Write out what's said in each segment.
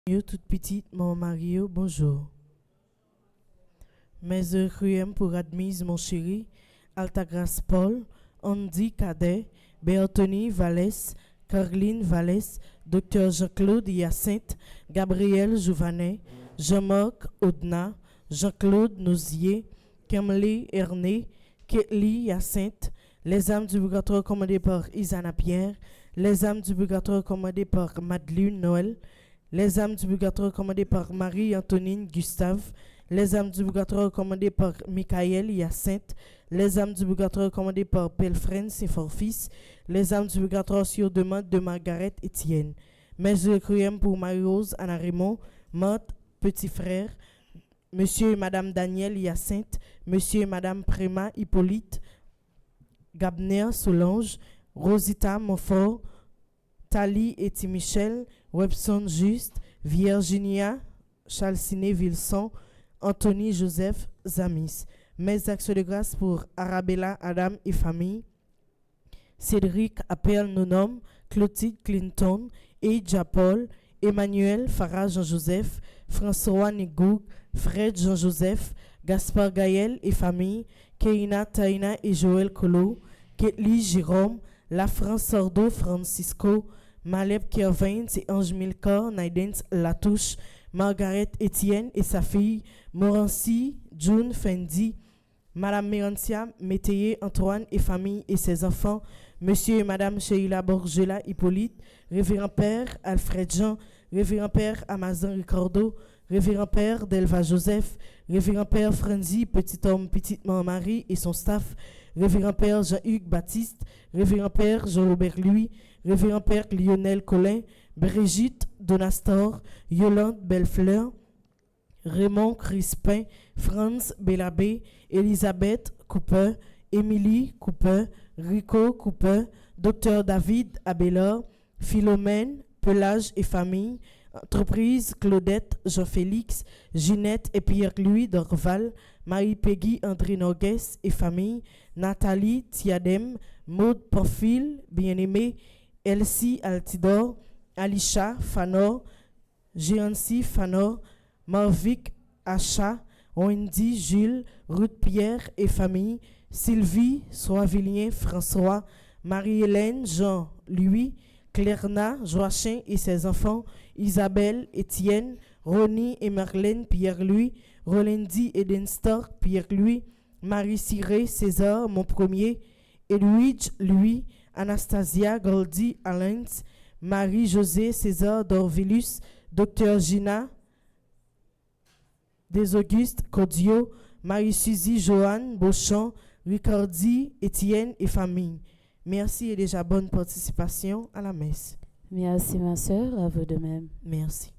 Toute petite, mon Mario, bonjour. Mes requiem pour admise, mon chéri, Altagrace Paul, Andy Cadet, Bertoni Vallès, Caroline Vallès, Dr Jean-Claude Hyacinthe, Gabriel Jouvanet, Jean-Marc Audna, Jean-Claude Nozier, Kemley Erné, Ketli Hyacinthe, les âmes du purgatoire commandées par Isana Pierre, les âmes du purgatoire commandées par Madeleine Noël, les âmes du purgatoire commandées par Marie-Antonine Gustave, les âmes du purgatoire commandées par Michael Hyacinthe, les âmes du purgatoire commandées par Pelfren Saint-Forfils, les âmes du purgatoire sur demande de Margaret Etienne. Mes requiem pour Marie-Rose Anna Raymond, Marthe, petit frère, monsieur et madame Daniel Hyacinthe, monsieur et madame Préma Hippolyte, Gabner Solange, Rosita Montfort, Tali et Michel, Webson Juste, Virginia Chalciné Vilson, Anthony Joseph Zamis. Mes actions de grâce pour Arabella, Adam et famille, Cédric Appel Nonom, Clotilde Clinton, Eja Paul, Emmanuel Farah Jean-Joseph, François Nigoug, Fred Jean-Joseph, Gaspard Gaël et famille, Keina Taina et Joël Colo, Ketli Jérôme, La France Sordo Francisco, Maleb Kervins et Ange Milcor, Naidens Latouche, Margaret Etienne et sa fille, Morancy, June Fendi, Madame Mérantia, Métayer Antoine et famille et ses enfants, Monsieur et Madame Sheila Borgela Hippolyte, Révérend Père Alfred Jean, Révérend Père Amazon Ricardo, Révérend Père Delva Joseph, Révérend Père Franzi, Petit Homme, Petite Maman Marie et son staff, Révérend Père Jean-Hugues Baptiste, Révérend Père Jean-Robert Louis, Révérend Père Lionel Collin, Brigitte Donastor, Yolande Bellefleur, Raymond Crispin, Franz Bellabé, Elisabeth Cooper, Émilie Cooper, Rico Cooper, Dr David Abelard, Philomène, Pelage et famille, Entreprise Claudette Jean-Félix, Ginette et Pierre-Louis Dorval, Marie-Peggy André Nogues et famille, Nathalie Tiadem, Maud Profil, bien-aimé, Elsie Altidor, Alisha Fanor, Géancy Fanor, Marvic Acha, Wendy Jules, Ruth Pierre et famille, Sylvie Soavilien François, Marie-Hélène Jean Louis, Clairna Joachim et ses enfants, Isabelle Étienne, Ronnie et Marlène Pierre-Louis, Rolendi Edenstor Pierre-Louis, Marie-Ciré César mon premier, Edwidge Louis, Anastasia Goldi Allens, Marie-Josée César Dorvilus, Dr Gina Des Augustes Cordio, Marie-Suzy Joanne Beauchamp, Ricardi Étienne et famille. Merci et déjà bonne participation à la messe. Merci ma sœur, à vous de même. Merci.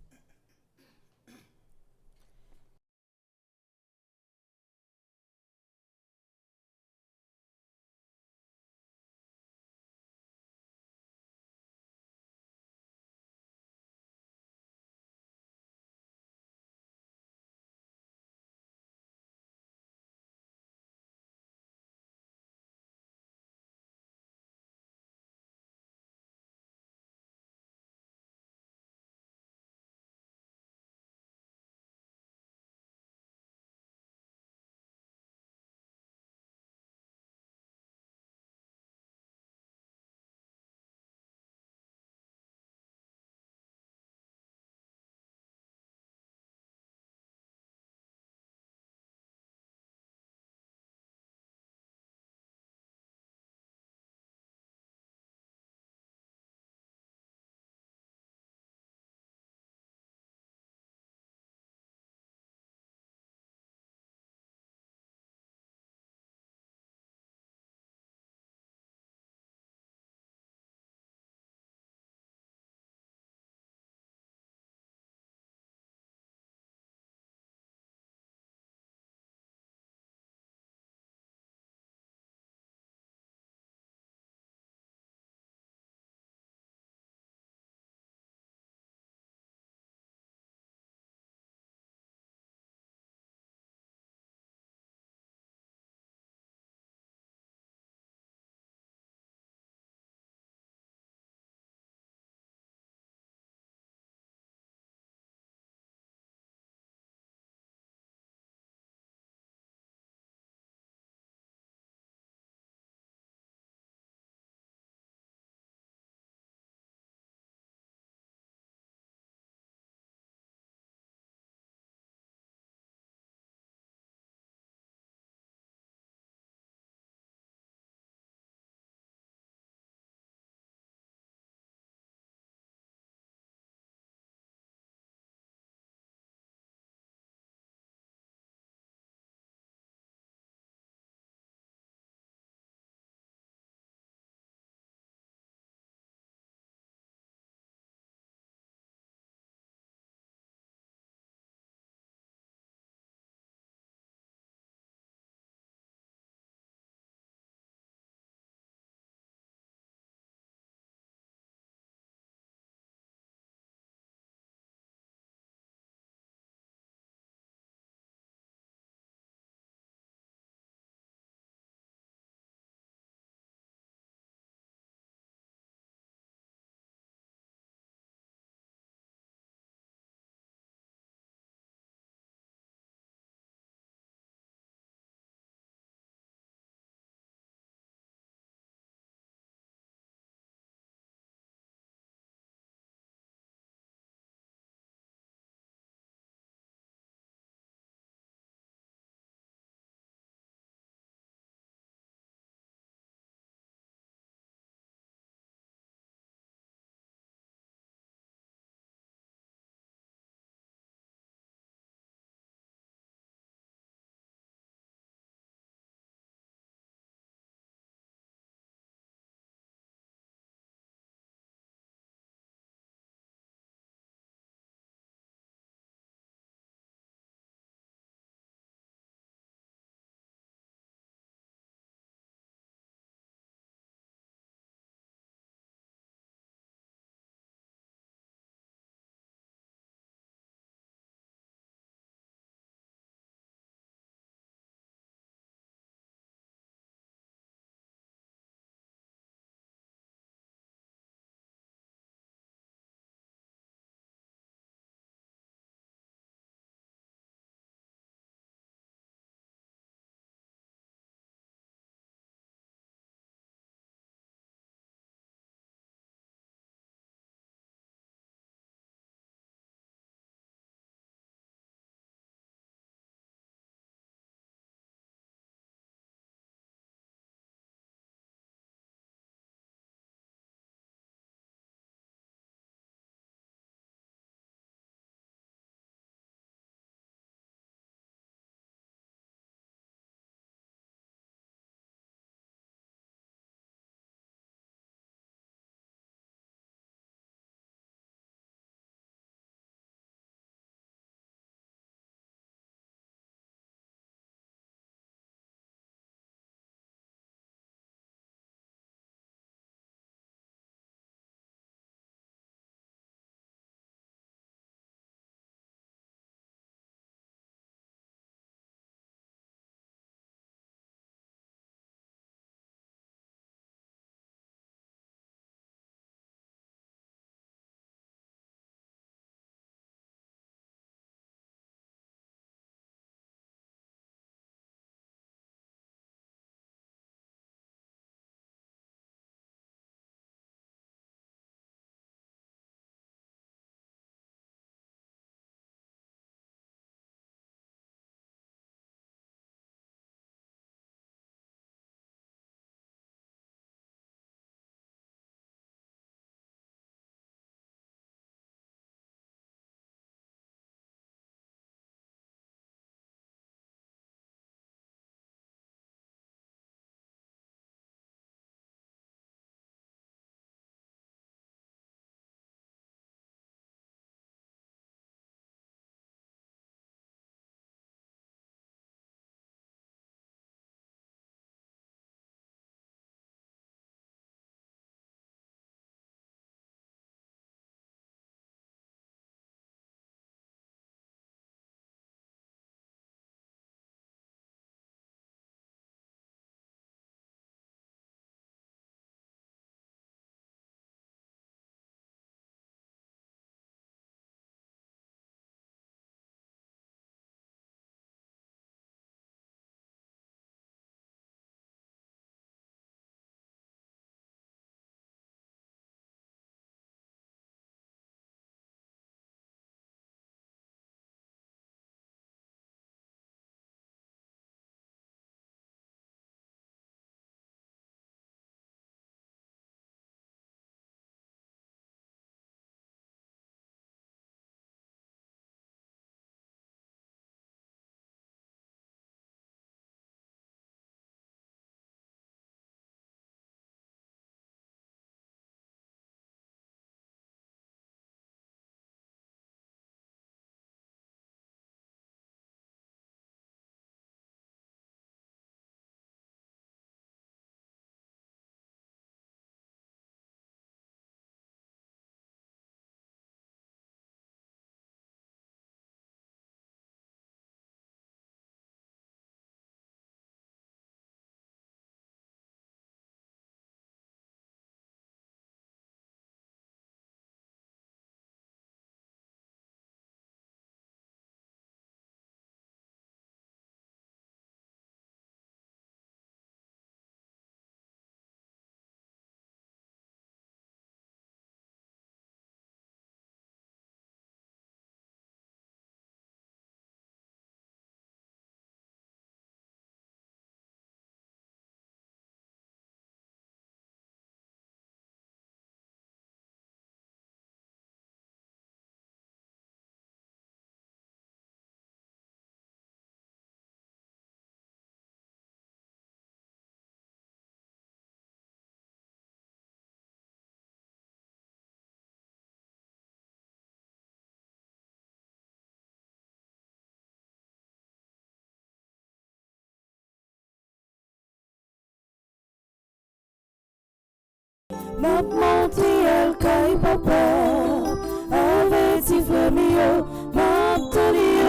m'a monté al caille papa, avec tes familles, m'a tenu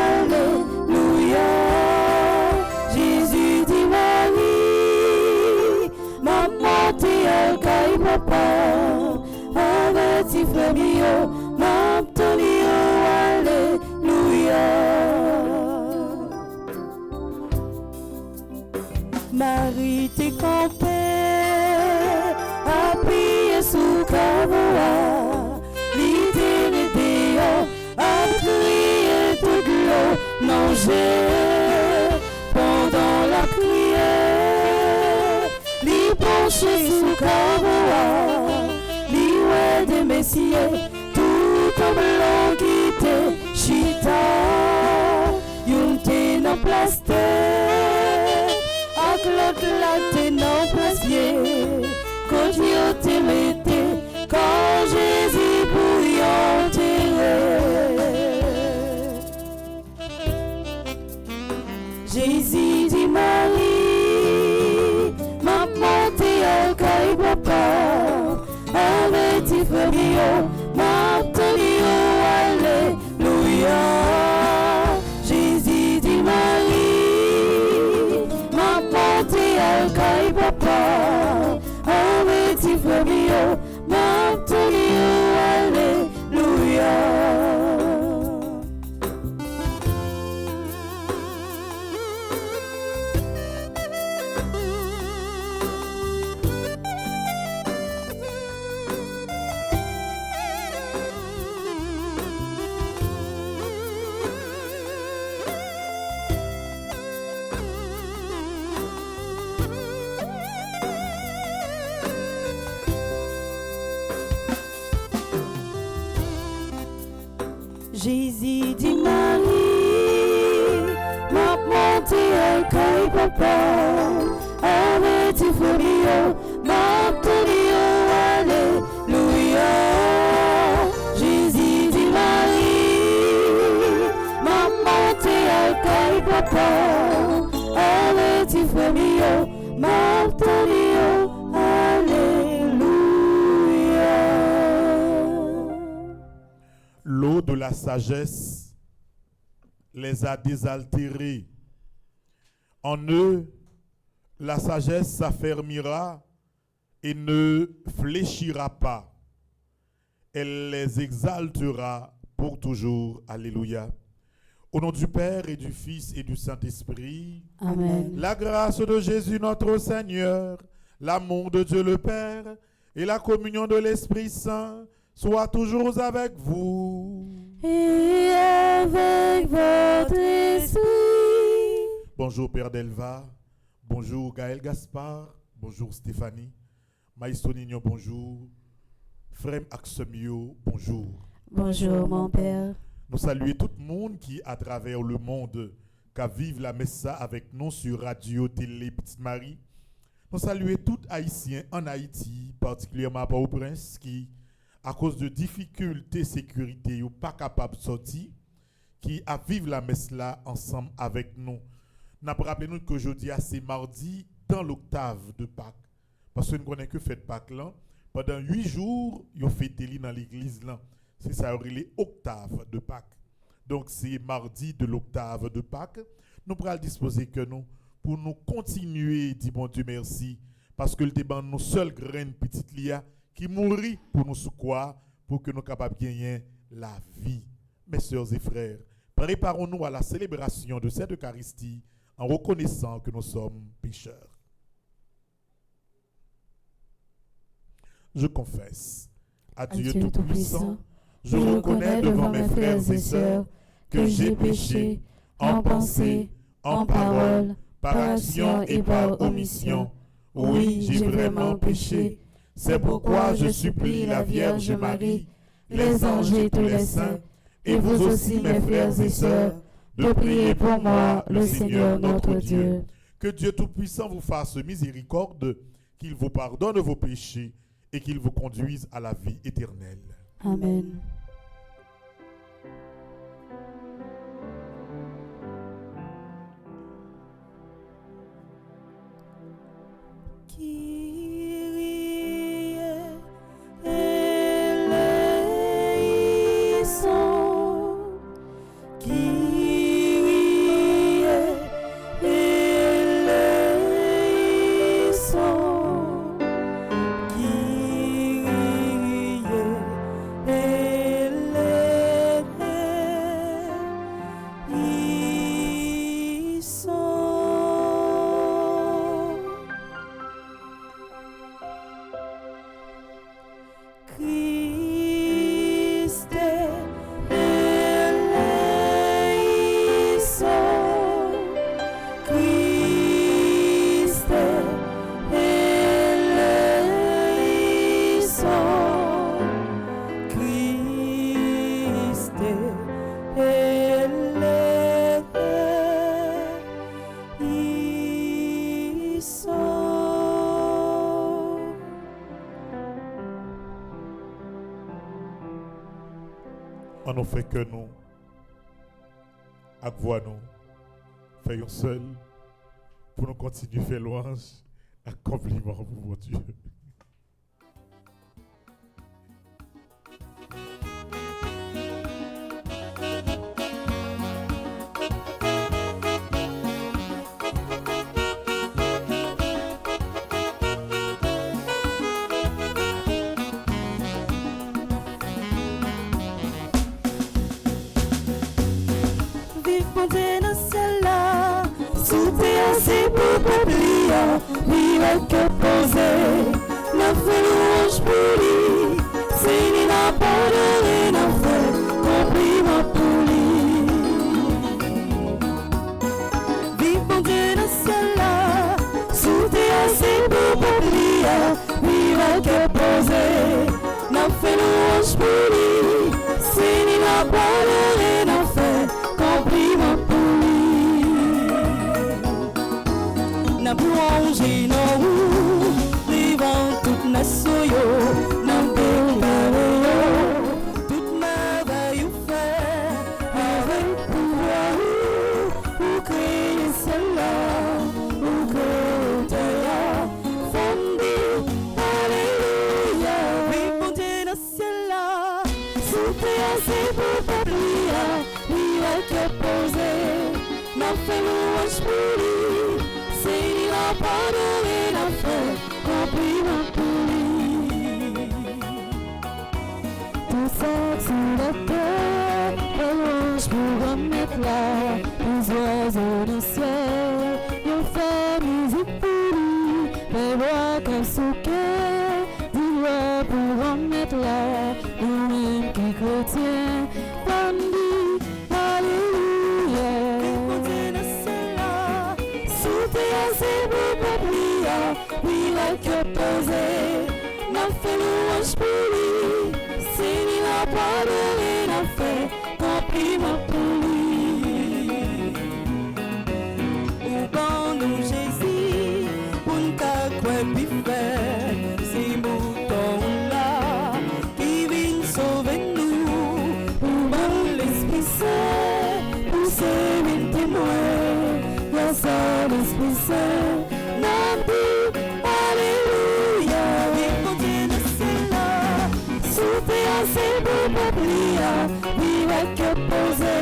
alléluia. Jésus dit Marie, m'a monté al caille papa, avec tes familles, m'a tenu alléluia. Marie t'es campée, appuyée sous Cavoa, l'idée de Dieu, a crié toute l'eau, manger pendant la prière, l'y penché sous Cavoa, l'y ouais des messieurs, tout en blanc qui te chita, y'ont t'es dans plastique. L'autre là t'es non placier, quand Dieu t'es metté, quand Jésus pour y enterrer. Jésus dit Marie, m'a monté au caille papa, avec tes familles, m'a tenu alléluia. Jésus dit Marie, m'a monté al caille papa, avec tes familles, m'a tenu alléluia. Jésus dit Marie, m'a monté al caille papa, avec tes familles, m'a tenu alléluia. Jésus dit Marie, m'a monté al caille papa, avec tes familles, m'a tenu alléluia. L'eau de la sagesse les a désaltérés. En eux, la sagesse s'affermira et ne fléchira pas. Elle les exaltera pour toujours. Alléluia. Au nom du Père et du Fils et du Saint-Esprit. Amen. La grâce de Jésus notre Seigneur, l'amour de Dieu le Père et la communion de l'Esprit Saint soit toujours avec vous. Et avec votre esprit. Bonjour Père Delva, bonjour Gaël Gaspard, bonjour Stéphanie, Maïsto Nignon, bonjour, Frère Axemio, bonjour. Bonjour mon Père. Nous saluons tout le monde qui, à travers le monde, qui vive la Messa avec nous sur Radio Télé Petite Marie. Nous saluons tout Haïtien en Haïti, particulièrement à Port-au-Prince, qui, à cause de difficultés sécurité, ou pas capable de sortir, qui a vivre la messe là ensemble avec nous. Nous rappelons nous que jeudi, c'est mardi dans l'octave de Pâques. Parce que nous connaissons que fête Pâques là. Pendant 8 jours, ils ont fêté dans l'église là. C'est ça, les octaves de Pâques. Donc c'est mardi de l'octave de Pâques. Nous pourrons disposer que nous, pour nous continuer, dit bon Dieu merci, parce que le débat nous seul graine petite lia qui mourit pour nous secouer, pour que nous soyons capables de gagner la vie. Mes sœurs et frères, préparons-nous à la célébration de cette Eucharistie en reconnaissant que nous sommes pécheurs. Je confesse à Dieu Tout-Puissant, je reconnais devant mes frères et sœurs que j'ai péché en pensée, en parole, par action et par omission. Oui, j'ai vraiment péché. C'est pourquoi je supplie la Vierge Marie, les anges et tous les saints, et vous aussi mes frères et sœurs, de prier pour moi, le Seigneur notre Dieu. Que Dieu Tout-Puissant vous fasse miséricorde, qu'il vous pardonne vos péchés et qu'il vous conduise à la vie éternelle. Amen. Kyrie On ne fait que nous, avec voix nous, faisons seul pour nous continuer à faire louange et compliment pour mon Dieu. C'est pour publier, vive que poser, n'a fait louange pour lui, c'est ni n'a pas de rien à faire, compliment pour lui. Vive mon Dieu dans ce ciel-là, sous terre c'est pour publier, vive que poser, n'a fait louange pour lui, c'est ni n'a pas de rien à faire, compliment pour lui. N'a plongé dans où, devant toute nation, n'a déclaré toute merveille ou fait, avec pouvoir ou créer celle-là, ou créer terre, fondé, alléluia, oui mon Dieu dans ce ciel-là, sous terre c'est pour publier, oui avec posé, n'a fait louange pour lui. C'est la pas de rien à faire, compliment pour lui. Tout ça sur la terre, louange pour remettre là, les oiseaux du ciel, ils font musique pour lui, les voix comme son cœur, dis-le pour remettre là, nous-mêmes qui chrétiens, bandit, alléluia. C'est pour publier, oui, la que posé, n'a fait louange pour lui, c'est ni la pas de rien à faire, compliment pour lui. Ou quand nous Jésus, pour nous quoi puis faire, ces moutons-là, qui viennent sauver nous, pour bon l'Esprit Saint, pour ces mille témoins. Ça l'Esprit Saint, n'a dit alléluia, vive mon Dieu de cela, sous terre c'est pour publier, vive que posé,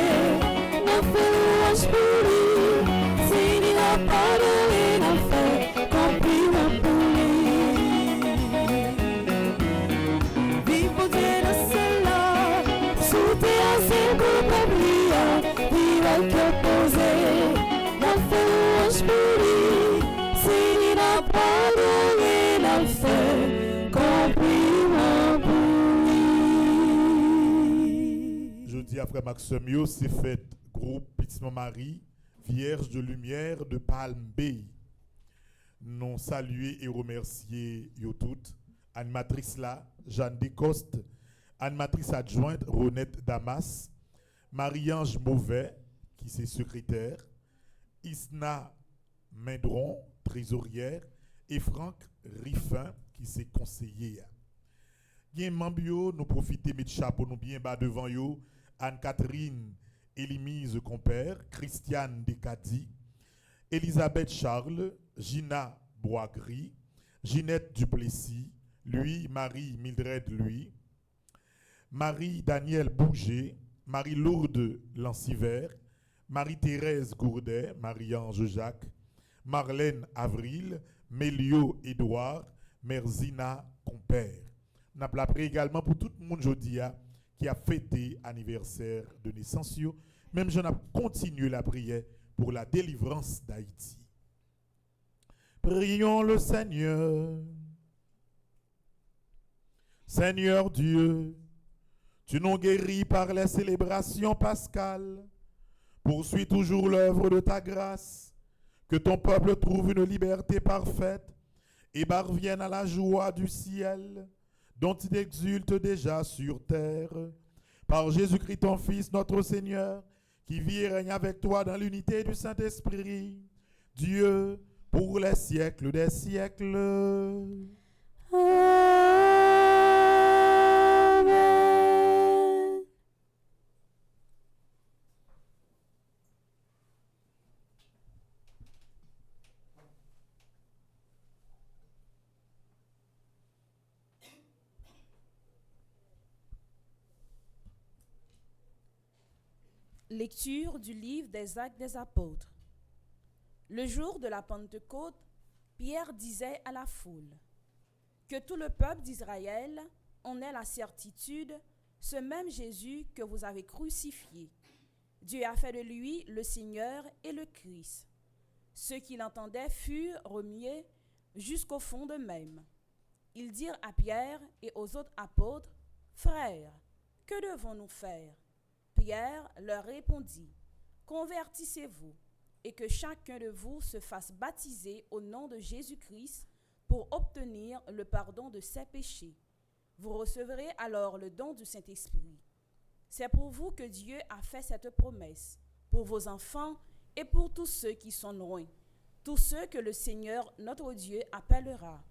n'a fait louange pour lui, c'est ni n'a pas de rien à faire, compliment pour lui. Vive mon Dieu de cela, sous terre c'est pour publier, vive que posé, n'a fait louange pour lui, c'est ni n'a pas de rien à faire, compliment pour lui. Je dis après Maxime, c'est fait groupe Petite Marie, Vierge de Lumière de Palm Bay. Nous saluer et remercier yo toutes. Animatrice là, Jeanne Descoste, animatrice adjointe Ronette Damas, Marie-Ange Mauvais, qui c'est secrétaire, Isna Mendron, trésorière, et Franck Riffin, qui c'est conseiller. Bien Mambio, nous profitons de chapeau nous bien bas devant yo, Anne-Catherine Élimise Compère, Christiane Descadi, Elisabeth Charles, Gina Boisgris, Ginette Duplessis, lui, Marie Mildred lui, Marie-Danielle Bouger, Marie-Lourdes Lanciver, Marie-Thérèse Gourdet, Marie-Ange Jacques, Marlène Avril, Mélio Édouard, Merzina Compère. Nous appelons également pour tout le monde aujourd'hui qui a fêté anniversaire de naissance. Même je n'ai continué la prière pour la délivrance d'Haïti. Prions le Seigneur. Seigneur Dieu, tu nous guéris par les célébrations pascales. Poursuis toujours l'œuvre de ta grâce, que ton peuple trouve une liberté parfaite et parvienne à la joie du ciel, dont il exulte déjà sur terre. Par Jésus-Christ ton Fils, notre Seigneur, qui vit et règne avec toi dans l'unité du Saint-Esprit, Dieu, pour les siècles des siècles. Amen. Lecture du livre des Actes des Apôtres. Le jour de la Pentecôte, Pierre disait à la foule : que tout le peuple d'Israël en ait la certitude, ce même Jésus que vous avez crucifié, Dieu a fait de lui le Seigneur et le Christ. Ceux qui l'entendaient furent remués jusqu'au fond d'eux-mêmes. Ils dirent à Pierre et aux autres apôtres : Frères, que devons-nous faire ? Pierre leur répondit : Convertissez-vous et que chacun de vous se fasse baptiser au nom de Jésus-Christ pour obtenir le pardon de ses péchés. Vous recevrez alors le don du Saint-Esprit. C'est pour vous que Dieu a fait cette promesse, pour vos enfants et pour tous ceux qui sont loin, tous ceux que le Seigneur notre Dieu appellera.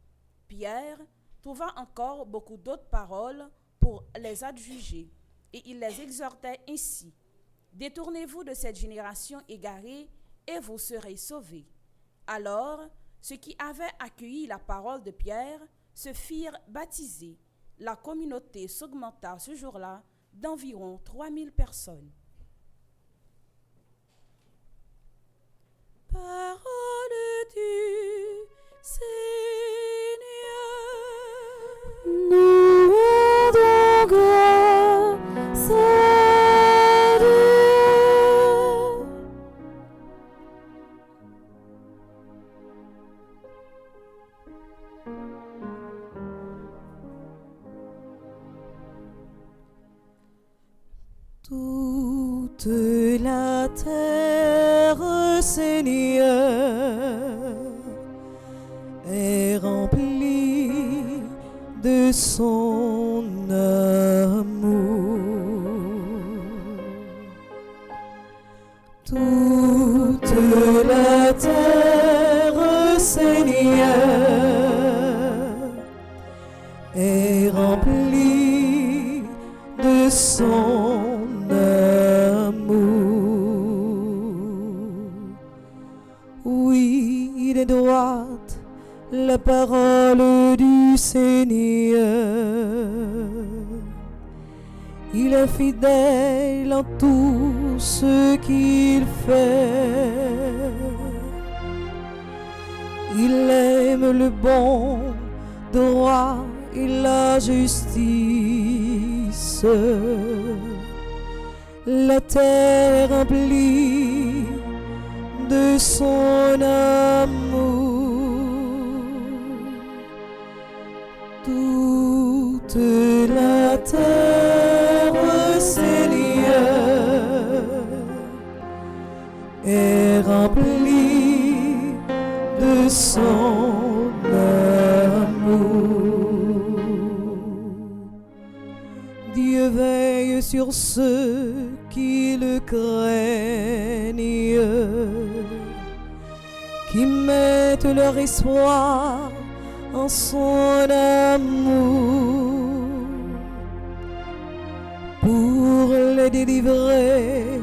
Pierre trouva encore beaucoup d'autres paroles pour les adjuger, et il les exhortait ainsi : Détournez-vous de cette génération égarée, et vous serez sauvés. Alors, ceux qui avaient accueilli la parole de Pierre se firent baptiser. La communauté s'augmenta ce jour-là d'environ 3000 personnes. Parole du Seigneur. Nous rendons grâce à Dieu. Toute la terre, Seigneur, est remplie de son amour. Toute la terre, Seigneur, est remplie de son droite la parole du Seigneur. Il est fidèle en tout ce qu'il fait. Il aime le bon, droit et la justice. La terre remplie de son amour. Toute la terre, Seigneur, est remplie de son amour. Dieu veille sur ceux qui le craignent, qui mettent leur espoir en son amour, pour les délivrer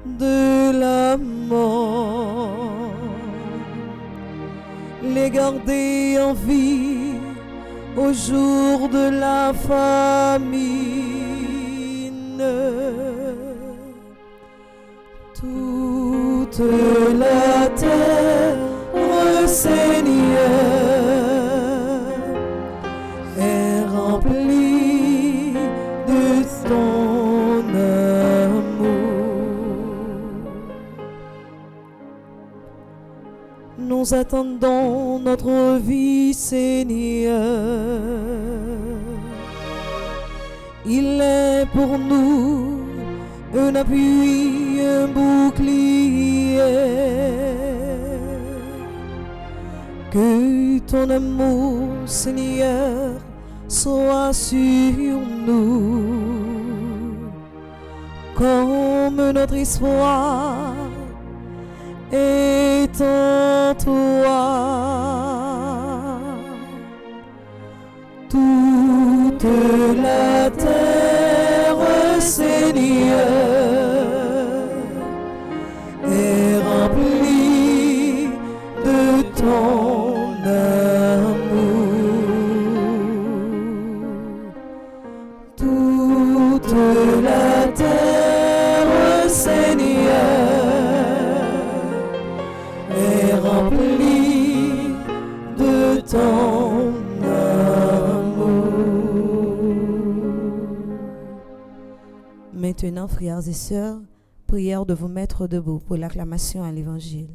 de la mort, les garder en vie au jour de la famine. Toute la terre, Seigneur, est remplie de ton amour. Nous attendons notre vie, Seigneur. Il est pour nous un appui, un bouclier. Que ton amour, Seigneur, soit sur nous, comme notre espoir est en toi. Toute la terre, Seigneur, est remplie de ton amour. Toute la terre, Seigneur, Maintenant, frères et sœurs, prière de vous mettre debout pour l'acclamation à l'Évangile.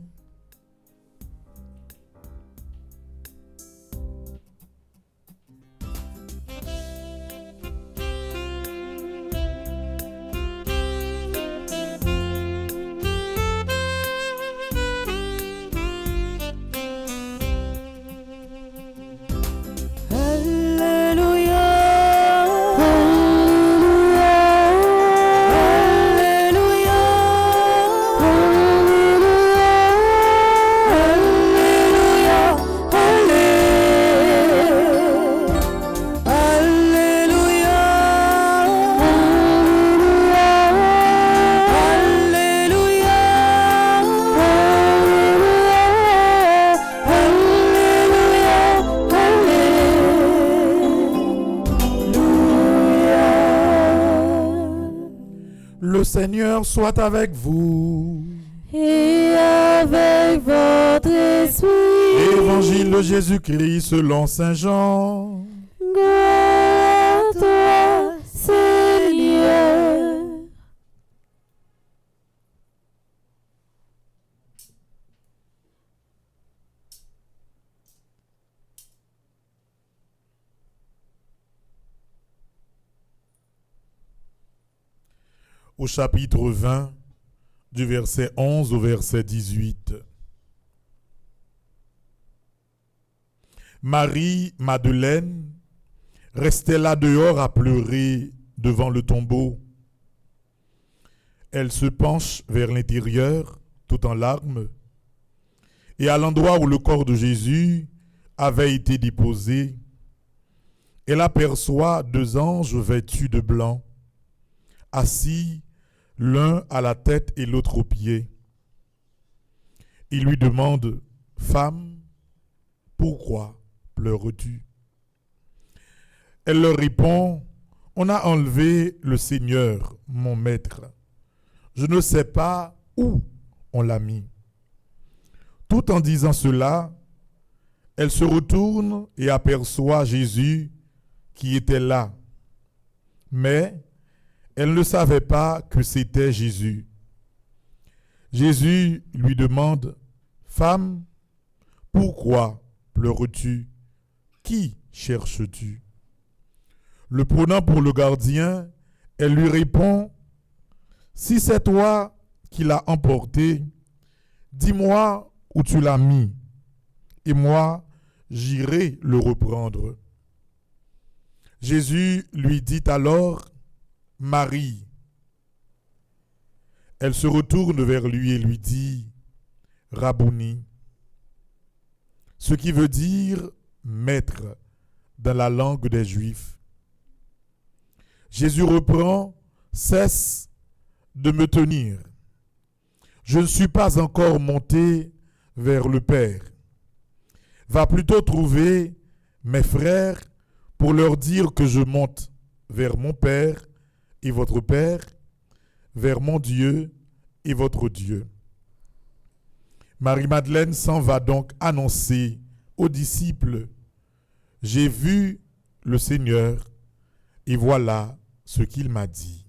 Le Seigneur soit avec vous. Et avec votre esprit. Évangile de Jésus-Christ selon Saint Jean. Gloire à toi, Seigneur. Au chapitre 20, du verset 11 au verset 18. Marie-Madeleine restait là dehors à pleurer devant le tombeau. Elle se penche vers l'intérieur, tout en larmes, et à l'endroit où le corps de Jésus avait été déposé, elle aperçoit 2 anges vêtus de blanc, assis l'un à la tête et l'autre aux pieds. Il lui demande, « Femme, pourquoi pleures-tu » Elle leur répond, « On a enlevé le Seigneur, mon maître. Je ne sais pas où on l'a mis. » Tout en disant cela, elle se retourne et aperçoit Jésus qui était là. Mais elle ne savait pas que c'était Jésus. Jésus lui demande, « Femme, pourquoi pleures-tu? Qui cherches-tu » Le prenant pour le gardien, elle lui répond, « Si c'est toi qui l'as emporté, dis-moi où tu l'as mis, et moi, j'irai le reprendre. » Jésus lui dit alors, « Marie. » Elle se retourne vers lui et lui dit, « Rabouni », ce qui veut dire « maître » dans la langue des Juifs. Jésus reprend, « Cesse de me tenir. Je ne suis pas encore monté vers le Père. Va plutôt trouver mes frères pour leur dire que je monte vers mon Père et votre Père, vers mon Dieu et votre Dieu. » Marie-Madeleine s'en va donc annoncer aux disciples, « J'ai vu le Seigneur et voilà ce qu'il m'a dit. »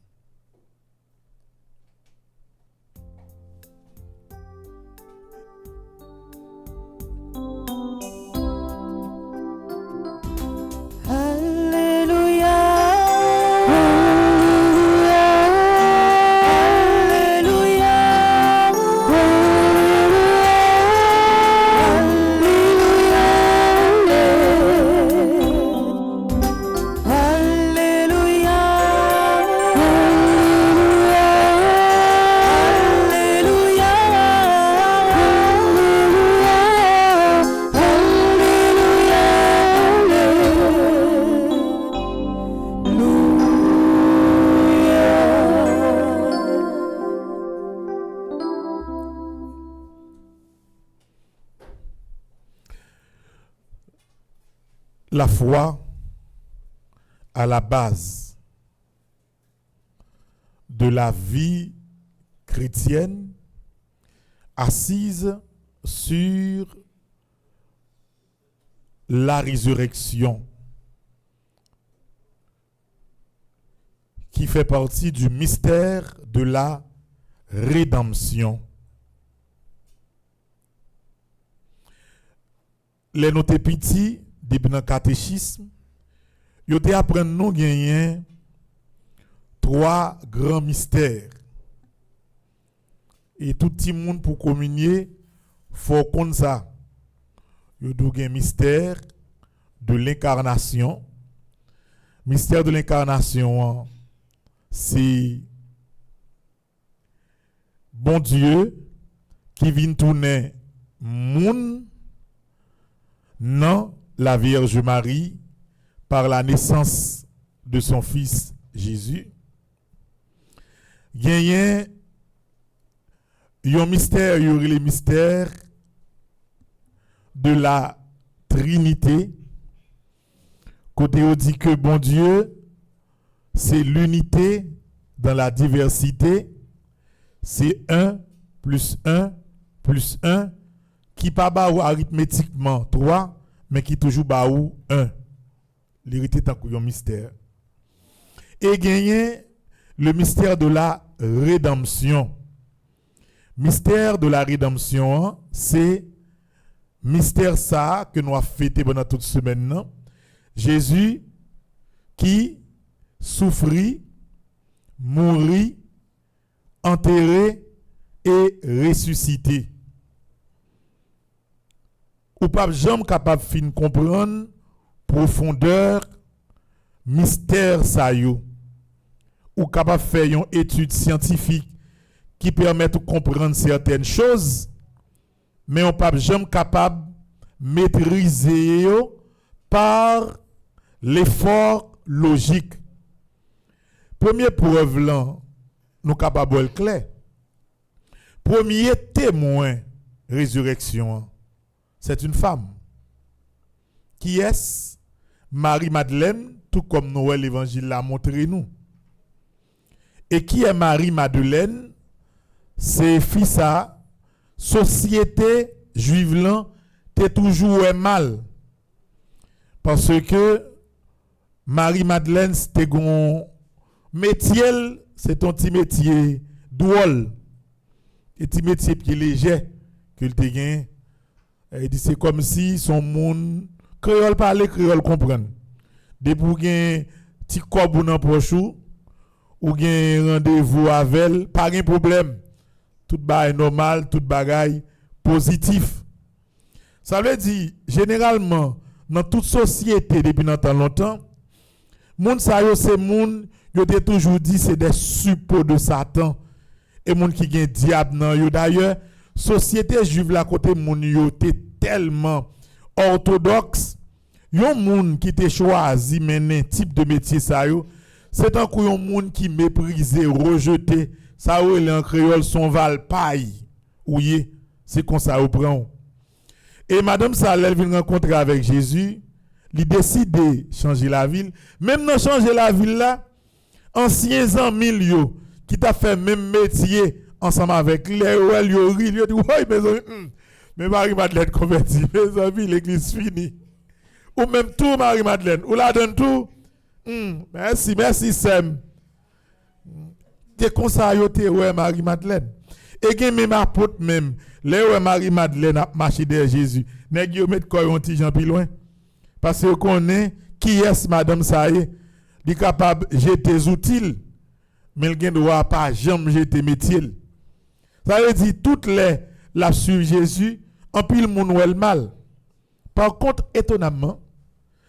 La foi à la base de la vie chrétienne, assise sur la résurrection qui fait partie du mystère de la rédemption. Les notés petits, depuis le catéchisme, ils te apprennent nous gagner 3 grands mystères. Et tout le monde pour communier, faut qu'on ça. Il y a un mystère de l'incarnation. Mystère de l'incarnation, c'est bon Dieu qui vient tourner monde dans la Vierge Marie par la naissance de son fils Jésus. Il y a un mystère, il y aurait le mystère de la Trinité. Côté on dit que bon Dieu, c'est l'unité dans la diversité. C'est 1 plus 1 plus 1 qui pas baou arithmétiquement 3, mais qui toujours baou 1. L'hérité est un mystère. Et gagner le mystère de la rédemption. Mystère de la rédemption, c'est mystère ça que nous avons fêté pendant toute semaine. Non? Jésus qui souffrit, mourit, enterré et ressuscité. Ou pas jamais capable de comprendre profondeur mystère ça yo. Ou capable de faire une étude scientifique qui permet de comprendre certaines choses, mais on pas jamais capable de maîtriser yo par l'effort logique. Première preuve là, nous capables de clair. Premier témoin résurrection, c'est une femme. Qui est Marie-Madeleine, tout comme Noël l'évangile l'a montré nous. Et qui est Marie-Madeleine? C'est fils à société juive là, t'es toujours mal. Parce que Marie-Madeleine, c'était un métier, c'est un petit métier drôle. Un petit métier qui est léger, que le te il dit c'est comme si son monde créole parler, créole comprendre. Depuis pour un petit corps dans poche ou un rendez-vous avec elle, pas de problème. Tout est normal, tout bagaille positif. Ça veut dire généralement dans toute société depuis longtemps, moun sa yo c'est moun yo te toujours dit c'est des suppôts de Satan et moun qui gen diable nan yo. D'ailleurs, société juive la côté moun yo te tellement orthodoxe, yon moun qui te choisi mener type de métier ça yo, c'est un coup yon moun qui méprisé, rejeté, ça ou en créole son val paille. Ouye, c'est comme ça ou prend. Et madame Salel vient rencontrer avec Jésus, il décide de changer la ville. Même dans changer la ville là, anciens amis yo qui t'a fait même métier ensemble avec les yo ri, yo dit ouais mes amis, mais Marie-Madeleine convertie, mes amis, l'église finie. Ou même tout Marie-Madeleine, ou la donne tout. Merci Sam. Des conseils yoté ouais Marie-Madeleine. Et gen même apôtre même, les ouais Marie-Madeleine a marché derrière Jésus. Nèg yo met quoi un petit Jean plus loin. Parce que connaît qui est madame ça y est, il capable jeter outils, mais il gen doit pas jamais jeter métier. Ça veut dire toutes les la suivre Jésus, en pile moun ou mal. Par contre étonnamment,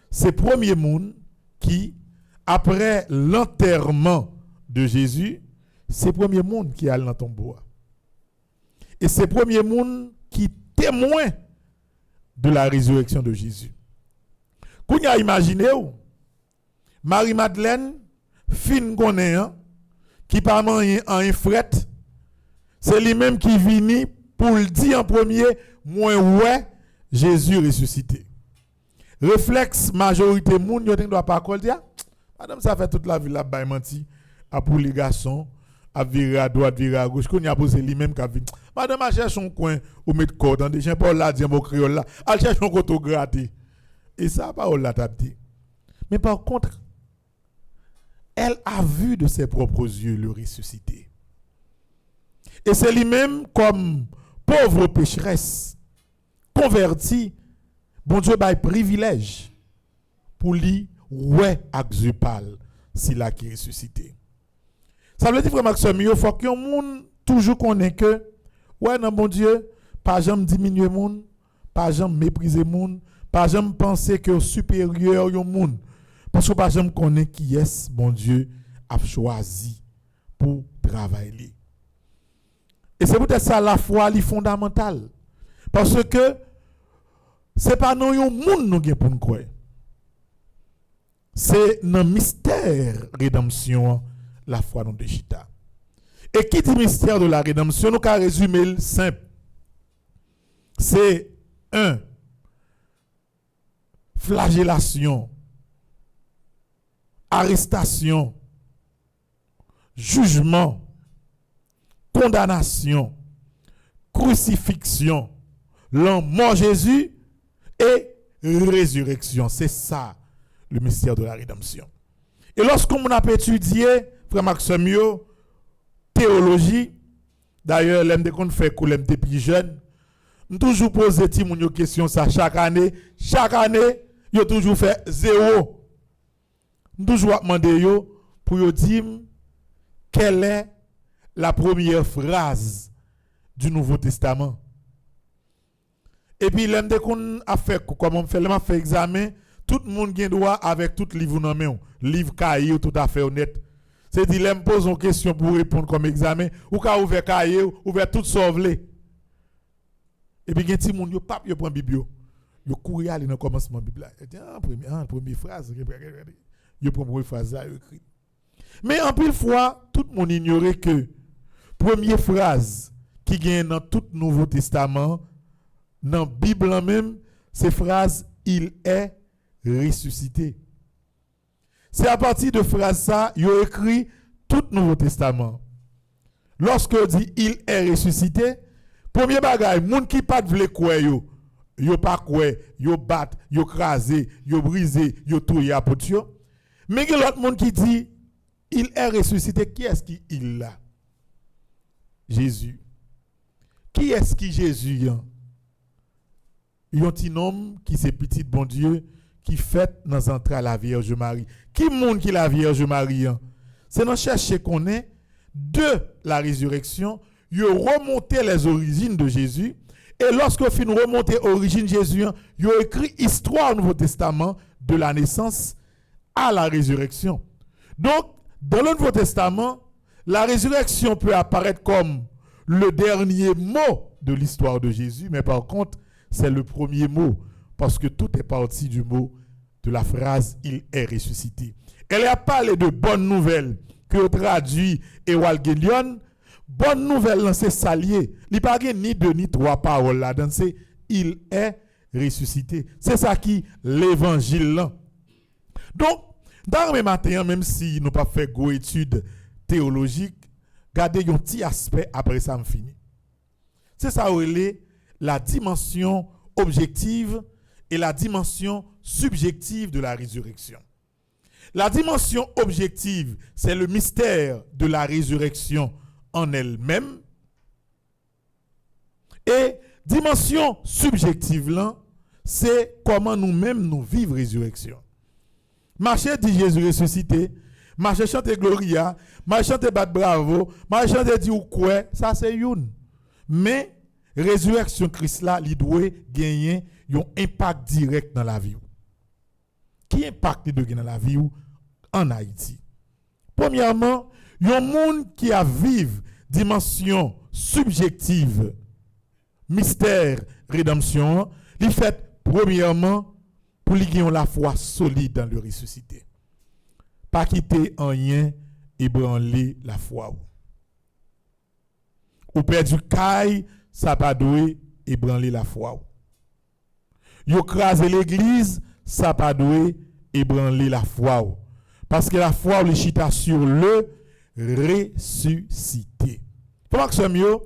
c'est premier monde qui après l'enterrement de Jésus, c'est premier monde qui allait dans ton bois. Et c'est premier monde qui témoin de la résurrection de Jésus. Qu'on a imaginé Marie-Madeleine, fin connaît, qui pas manger en fret, c'est lui-même qui vient pour le dire en premier, moi ouais, Jésus ressuscité. Réflexe majorité moun yo doit pas dire, madame ça fait toute la vie là bas menti, à pour les garçons, à virer à droite, virer à gauche, qu'on y a posé lui-même qui a vu. Madame a cherché un coin ou mettre corde, dans des Jean-Paul là dit mon créole là, elle cherche un côté gratter. Et ça pas on l'a dit. Mais par contre, elle a vu de ses propres yeux le ressuscité. Et c'est lui-même comme pauvre pécheresse, convertie, bon Dieu a privilège pour lui, ouais, Axupal, s'il a qui ressuscité. Ça veut dire, frère Maxime, il faut que le monde toujours connaisse que, ouais, non, bon Dieu, pas jamais diminuer le monde, pas jamais mépriser le monde, pas jamais penser que est supérieur au monde. Parce que pas jamais connaître qui est, bon Dieu, a choisi pour travailler. Et c'est peut-être ça la foi est fondamentale. Parce que c'est pas dans le monde nous avons pour nous croire. C'est dans le mystère rédemption la foi dans Déchita. Et qui dit mystère de la rédemption, nous avons résumé le simple. C'est un, flagellation, arrestation, jugement, condamnation, crucifixion, la mort Jésus et résurrection. C'est ça le mystère de la rédemption. Et lorsqu'on a étudié, frère Maxime, théologie, d'ailleurs, l'aime de qu'on fait cool, l'aime de plus jeune, nous toujours poser des questions ça chaque année, yo toujours fait zéro. Nous toujours demander yo pour yo dire quelle est la première phrase du Nouveau Testament. Et puis l'aime de qu'on a fait comme on fait examen, tout le monde a droit avec tout livre dans main, livre cahier tout à fait honnête. C'est dit l'aime pose une question pour répondre comme examen ou ka ouvert cahier, ouvert tout sauvelé. Et puis, il y a des gens qui prennent la Bible. Ils courent aller dans le commencement de la Bible. Ils disent, première phrase. Ils prennent la première phrase. Mais en plus fois, tout le monde ignorait que la première phrase qui gagne dans tout le Nouveau Testament, dans la Bible même, c'est la phrase « Il est ressuscité ». C'est à partir de phrase ça, il a écrit tout le Nouveau Testament. Lorsque dit « Il est ressuscité », premier bagay, moun qui pas vle quoi yo pas quoi, yo bat, yo crasé, yo brisé, yo touye à pot yo. Mais il y a l'autre monde qui dit il est ressuscité, qui est-ce qui il là? Jésus. Qui est-ce qui Jésus y a? Il y a un petit homme qui c'est petit bon Dieu qui fait dans entrée la Vierge Marie. Qui monde qui la Vierge Marie? C'est dans chercher qu'on est de la résurrection. Ils ont remonté les origines de Jésus. Et lorsque fin remonté l'origine de Jésus, ils ont écrit histoire au Nouveau Testament de la naissance à la résurrection. Donc, dans le Nouveau Testament, la résurrection peut apparaître comme le dernier mot de l'histoire de Jésus, mais par contre, c'est le premier mot, parce que tout est parti du mot de la phrase « Il est ressuscité ». Elle a parlé de bonnes nouvelles que traduit Ewalgelion. Bonne nouvelle, c'est salier. Il n'y a pas ni deux ni trois paroles là. C'est il est ressuscité. C'est ça qui l'évangile là. Donc, dans le matin, même si nous pas fait gros études théologiques, gardez un petit aspect après ça me finit. C'est ça où est la dimension objective et la dimension subjective de la résurrection. La dimension objective, c'est le mystère de la résurrection en elle-même. Et dimension subjective là, c'est comment nous-mêmes nous vivons résurrection. Marcher dit Jésus ressuscité, marcher chanter Gloria, marcher chanter battre bravo, marcher chanter dire ou quoi, ça c'est une. Mais résurrection Christ là, il doit gagner un impact direct dans la vie. Qui impact il doit gagner dans la vie en Haïti? Premièrement, il y a un monde qui a vive dimension subjective, mystère, rédemption, il fait premièrement pour lui gagner la foi solide dans le ressuscité. Pas quitter en rien ébranler la foi. Ou perdu caille, ça pas doué ébranler la foi. Yo crasé l'église, ça pas doué ébranler la foi. Parce que la foi le chita sur le ressuscité. Comment que c'est mieux?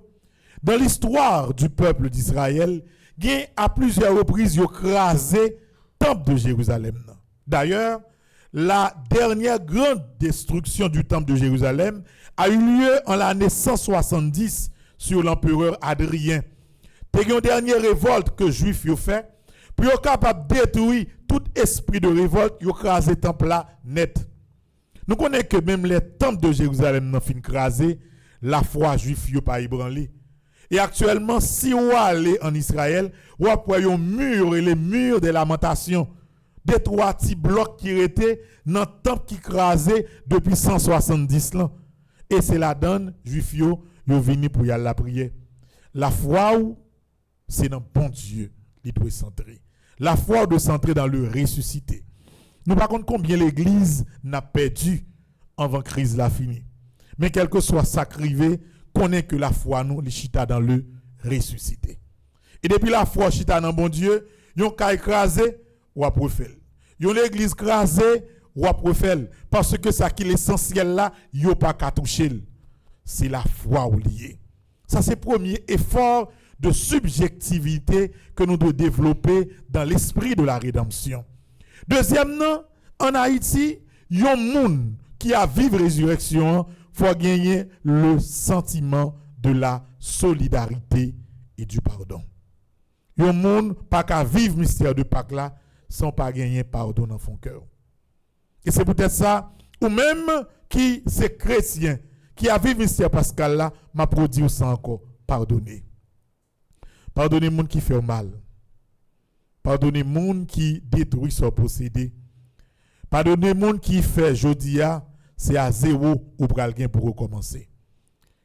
Dans l'histoire du peuple d'Israël, il y a à plusieurs reprises yo crasé le temple de Jérusalem. D'ailleurs, la dernière grande destruction du temple de Jérusalem a eu lieu en l'année 170 sur l'empereur Adrien. C'est une dernière révolte que les Juifs ont fait pour être capable de détruire tout esprit de révolte, ils ont crasé le temple là net. Nous connaissons que même les temples de Jérusalem n'ont fin crasé, la foi juive n'a pas ébranlé. Et actuellement, si vous allez en Israël, vous voyez un mur et les murs de lamentations, des trois petits blocs qui étaient dans le temple qui crasé depuis 170 ans. Et c'est la donne, juifs, ils viennent pour y aller la prière. La foi, c'est dans bon Dieu, il doit centrer. La foi doit centrer dans le ressuscité. Nous par contre combien l'église n'a perdu avant la crise la fini. Mais quel que soit ça crivé, connaît que la foi nous, les chita dans le ressuscité. Et depuis la foi chita dans bon Dieu, yon ka écrasé ou après fait. Yon l'église écrasée ou après fait parce que ça qui l'essentiel là, yon pas qu'à toucher. C'est la foi ou lié. Ça c'est le premier effort de subjectivité que nous devons développer dans l'esprit de la rédemption. Deuxièmement, en Haïti, yon moun qui a vécu résurrection, faut gagner le sentiment de la solidarité et du pardon. Yon moun pas qu'à vivre mystère de Pâques là sans pas gagner pardon dans son cœur. Et c'est peut-être ça, ou même qui c'est chrétien qui a vécu mystère pascal là, m'a produit ça encore pardonner. Pardonnez moun qui fait mal. Pardonnez moun qui détruit son possédé. Pardonnez moun qui fait jodia, c'est à zéro ou pral gen pour recommencer.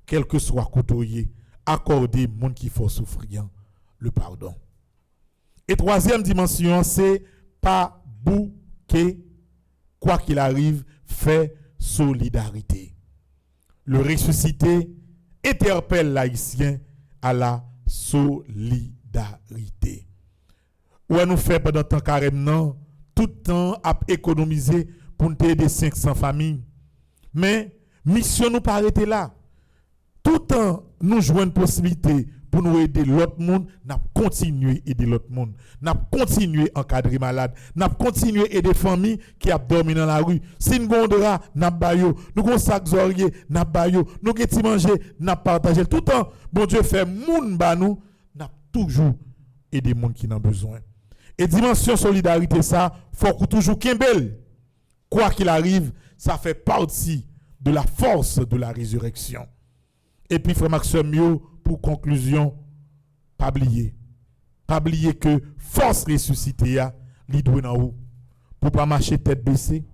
Quel que soit côtoyé, accordez moun qui faut souffrir le pardon. Et troisième dimension, c'est pas bouquet, quoi qu'il arrive, fait solidarité. Le ressuscité interpelle l'haïtien à la solidarité. Ou nous fait pendant temps carrément tout le temps à économiser pour nous aider 500 familles. Mais mission nous pas arrêter là. Tout le temps nous jouons une possibilité pour nous aider l'autre monde, n'a continuer aider l'autre monde, n'a continuer encadrer malade, n'a continuer aider famille qui a dormi dans la rue. Si nous gondra n'a bayo, nous gon sac zorier n'a bayo, nous geti manger n'a partager tout le temps. Bon Dieu fait moun ba nous, n'a toujours aider monde qui n'a besoin. Et dimension solidarité ça, faut que toujours kembel. Quoi qu'il arrive, ça fait partie de la force de la résurrection. Et puis frère Maxime Mio, pour conclusion, pas oublier que force ressuscitée a li doit dans ou pour pas marcher tête baissée,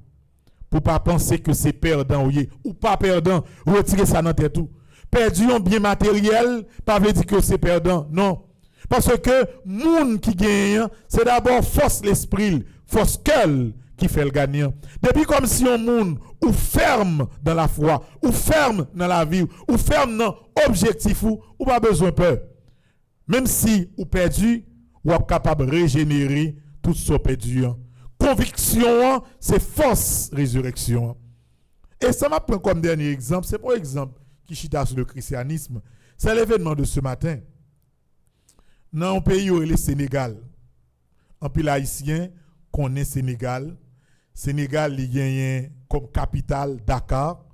pour pas penser que c'est perdant ou pas perdant, retirer ça dans tête tout. Perdu un bien matériel, pas veut dire que c'est perdant, non. Parce que moun qui gagne, c'est d'abord force l'esprit, force cœur qui fait le gagnant. Depuis comme si on moun ou ferme dans la foi, ou ferme dans la vie, ou ferme dans l'objectif ou pas besoin de peur. Même si ou perdu, ou est capable de régénérer tout ce perdu. Conviction, c'est force résurrection. Et ça m'a pris comme dernier exemple, c'est pour exemple qui chita sur le christianisme, c'est l'événement de ce matin. Dans un pays où le Sénégal, un pays haïtien connaît Sénégal. Sénégal il gagne comme capitale Dakar.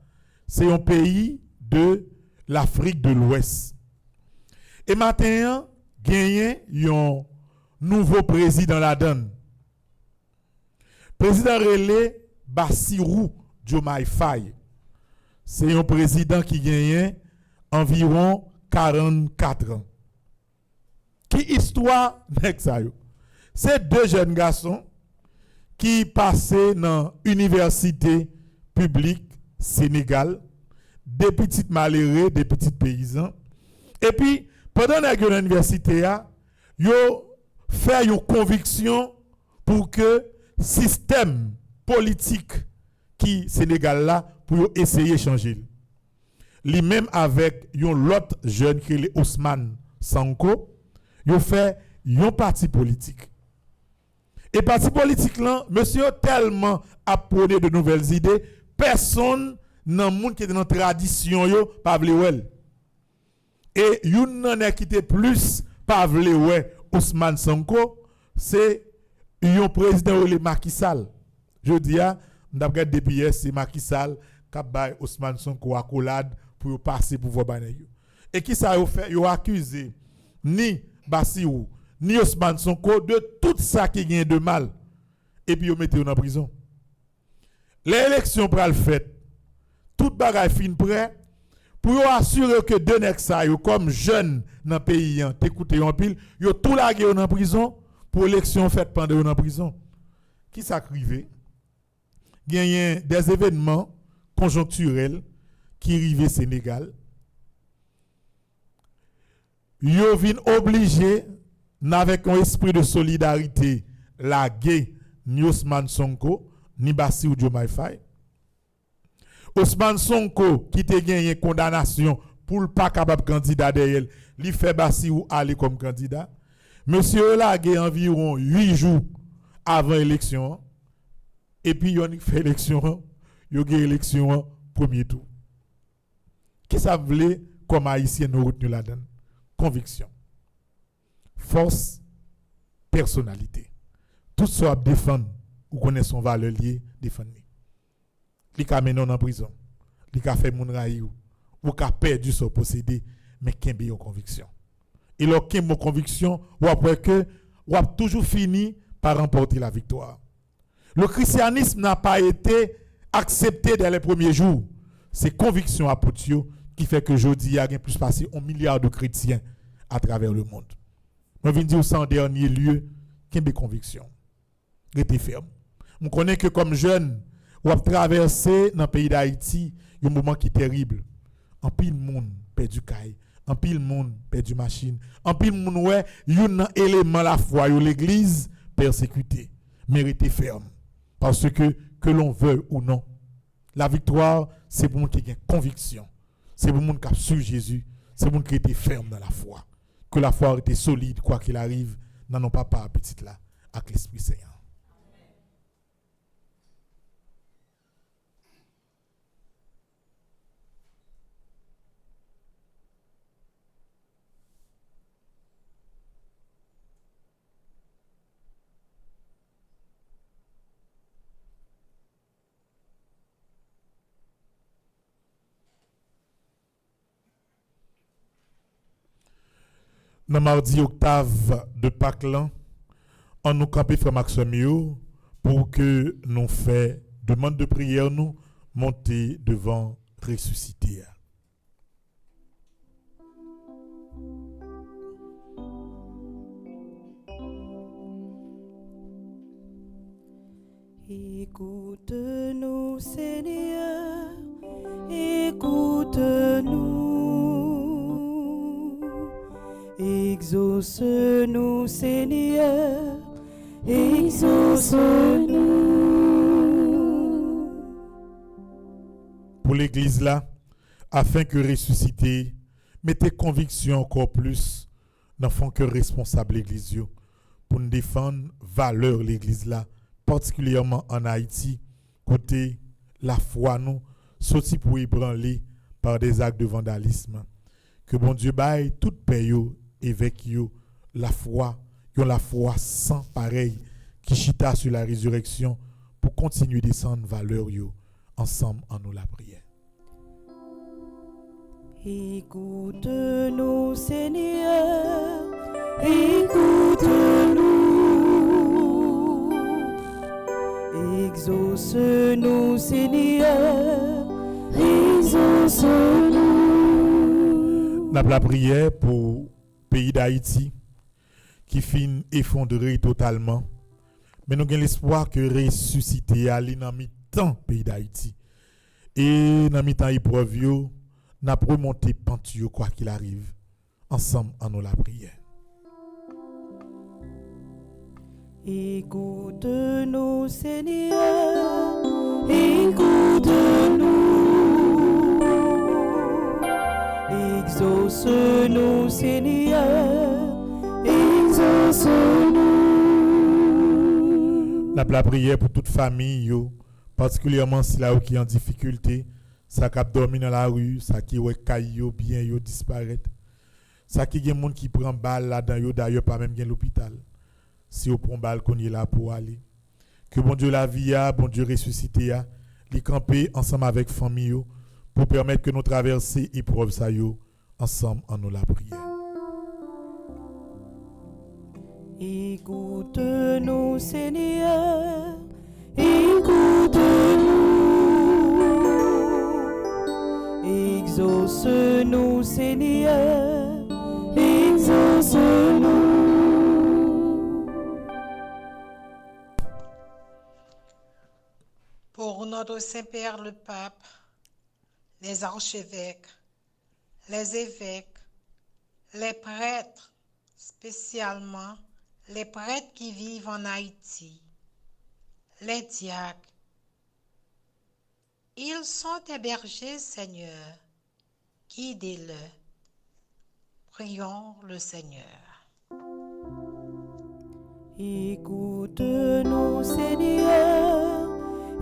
C'est un pays de l'Afrique de l'Ouest. Et maintenant, gagne un nouveau président la donne. Président relais Bassirou Diomaye Faye. C'est un président qui gagne environ 44 ans. Qui histoire n'est ça yo? C'est deux jeunes garçons qui passaient dans l'université publique Sénégal, des petits malheureux, des petits paysans. Et puis, pendant l'université, ils ont fait une conviction pour que le système politique qui Sénégal là, pour essayer de changer. Lui-même avec l'autre jeune qui est Ousmane Sanko, ils ont fait un parti politique. Et parti politique là, monsieur tellement apprenait de nouvelles idées, personne dans le monde qui est dans la tradition yo pas vle. Et yon n'en a quitté plus pas vle Ousmane Sonko, c'est un président le Macky Sall. Je dis Nous avons regardé depuis hier, c'est Macky Sall qui a baillé Ousmane Sonko accolade pour passer pouvoir baner. Et qui ça a fait? Ils ont accusé ni Bassirou, ni Ousmane Sonko de tout ça qui vient de mal. Et puis ils mettent en prison. L'élection pour le fait, toute bagaille fin prêt pour assurer que deux nèg ça comme jeunes dans le pays, t'écoutez en pile, yo tout lagué en prison pour l'élection faite pendant en prison. Qui ça arrivé? Il y a des événements conjoncturels qui arrivent au Sénégal. Yo vin obligé avec un esprit de solidarité la gué ni Ousmane Sonko ni Bassirou Diomaye Faye. Ousmane Sonko qui te gagné condamnation pour pas capable candidat derrière, li fait Bassirou aller comme candidat. Monsieur la gué environ 8 jours avant l'élection et puis yon fait élection, yon gagne élection premier tour. Qu'est-ce que ça veut comme haïtien nous retenu là-dedans? Conviction, force, personnalité. Tout ça à défendre ou connaît son valeur lié défendre. Li ka menon en prison, li ka fait moun raïou, ou ka perdu son possédé, mais kembe yon conviction. Et leur kembe conviction, ou après que ou a toujours fini par remporter la victoire. Le christianisme n'a pas été accepté dès les premiers jours. C'est conviction à Poutio qui fait que aujourd'hui il y a plus passé 1 milliard de chrétiens à travers le monde. Je viens dire ça en dernier lieu, quelle conviction. Restez ferme. Je connais que comme jeune, ou a traversé dans le pays d'Haïti, un moment qui est terrible. En pile monde perdu caille, en pile monde perdu machine, en pile monde ouais, un élément la foi, l'église persécutée. Mais restez ferme parce que l'on veut ou non, la victoire c'est pour monde qui a conviction. C'est pour monde qui a su Jésus, c'est pour monde qui était ferme dans la foi. Que la foi était solide quoi qu'il arrive dans nos papa petite là avec l'Esprit Saint. Dans mardi octave de Pâques, on nous campé frère Maxime pour que nous fait demande de prière nous monter devant ressuscité. Écoute-nous, Seigneur, écoute-nous. Exauce-nous, Seigneur, exauce-nous. Pour l'église là, afin que ressuscité, mettez conviction encore plus dans fond que responsable l'église pour nous défendre valeur l'église là, particulièrement en Haïti, côté la foi nous, sorti pour ébranler par des actes de vandalisme. Que bon Dieu baille toute paix avec la foi sans pareil qui chita sur la résurrection pour continuer descendre valeur ensemble en nous la prière. Écoute-nous, Seigneur, écoute-nous. Exauce-nous, Seigneur, exauce-nous. La prière pour pays d'Haïti qui finit effondré totalement. Mais nous avons l'espoir que ressusciter aller dans mi-temps pays d'Haïti. Et dans mi-temps épreuve, nous avons remonté pantio quoi qu'il arrive. Ensemble en nous la prière. Écoute-nous, Seigneur, écoute-nous. Exauce-nous, Seigneur, exauce-nous. La prière pour toute famille, particulièrement si là qui est en difficulté, ça qui dormi dans la rue, ça qui est caillou bien disparaître. Ça qui est monde qui prend balle là-dedans, d'ailleurs pas même l'hôpital. Si on prend balle qu'on est là pour aller. Que bon Dieu la vie a, bon Dieu ressuscité a, les camper ensemble avec famille yo, pour permettre que nous traversions épreuve ça yo ensemble en nous la prière. Écoute-nous, Seigneur, écoute-nous. Exauce-nous, Seigneur, exauce-nous. Pour notre Saint-Père le Pape, les archevêques, les évêques, les prêtres, spécialement les prêtres qui vivent en Haïti, les diacres, ils sont hébergés, Seigneur, guidez-le. Prions le Seigneur. Écoute-nous, Seigneur,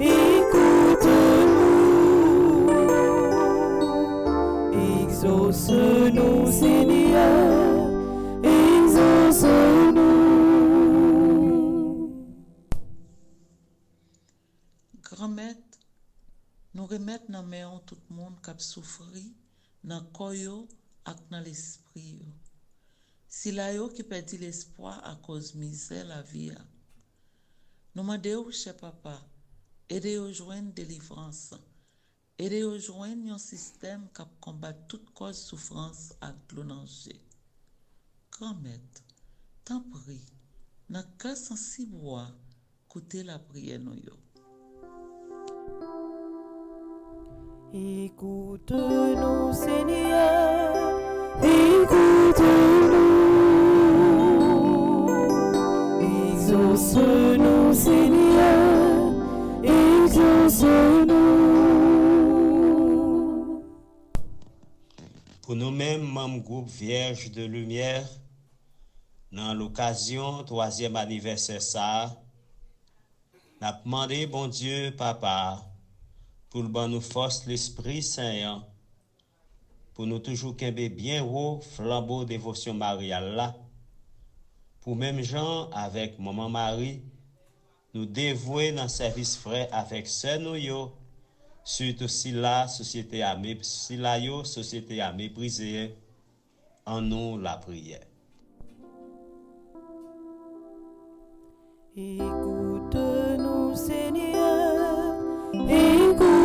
écoute-nous. Exauce-nous, Seigneur, exauce-nous. Grand-maître, nous remettons dans la main tout le monde qui a souffert dans le corps et dans l'esprit. Si là qui perdit l'espoir à cause de misère la vie, nous demandons, cher papa, aider à joindre délivrance, aider à joindre un système qui combat toute cause de souffrance et de danger. Grand-maître, t'en prie, dans le cas sensible, écoutez la prière nous. Écoute-nous, Seigneur, écoute-nous. Exauce-nous, Seigneur, exauce-nous. Pour nous-mêmes, membres groupe Vierge de Lumière, dans l'occasion 3e anniversaire ça, n'a demandé bon Dieu papa pour le bon nous force l'Esprit Saint pour nous toujours kembe bien haut flambeau dévotion mariale là, pour même gens avec maman Marie nous dévouer dans service frère avec sœur nous yo, surtout si la société a méprisé en nous la prière. Écoute-nous, Seigneur, écoute-nous.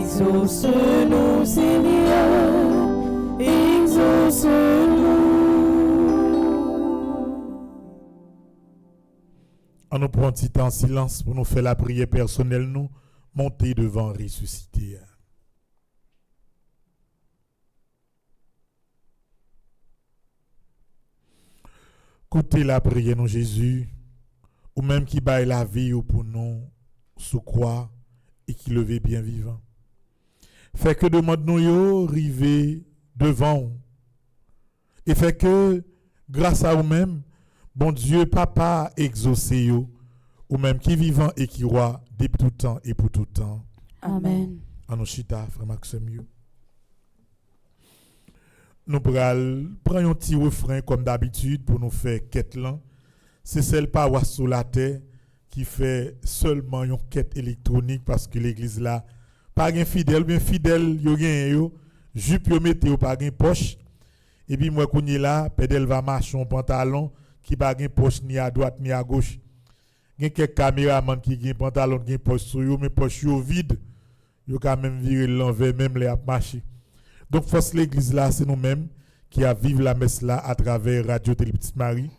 Exauce-nous, Seigneur, exauce-nous. On nous prend un petit temps en silence pour nous faire la prière personnelle, nous, monter devant ressuscité. Écoutez la prière, nous, Jésus, ou même qui baille la vie ou pour nous, sous croix, et qui levait bien vivant. Fait que demande nous yo, river devant, et fait que, grâce à vous-même, bon Dieu, papa, exaucé yo, ou même qui vivant et qui roi, depuis tout temps et pour tout temps. Amen. Anoshita, frère Maxime. Nous prenons un petit refrain comme d'habitude pour nous faire quête là. C'est celle paroisse sous la terre qui fait seulement une quête électronique parce que l'église là, pas un fidèle, bien fidèle, yo gen yo, jupe yo mette yo pas gen poche. Et puis moi qu'on est là, pédale va marcher en pantalon qui pas gen poche ni à droite ni à gauche. Gen quelques caméramans qui gen pantalon gen poche sur yo mais poche yo vide. Yo quand même virer l'envers même les a marcher. Donc force l'église là, c'est nous-mêmes qui a vivre la messe là à travers Radio Télé Petite Marie.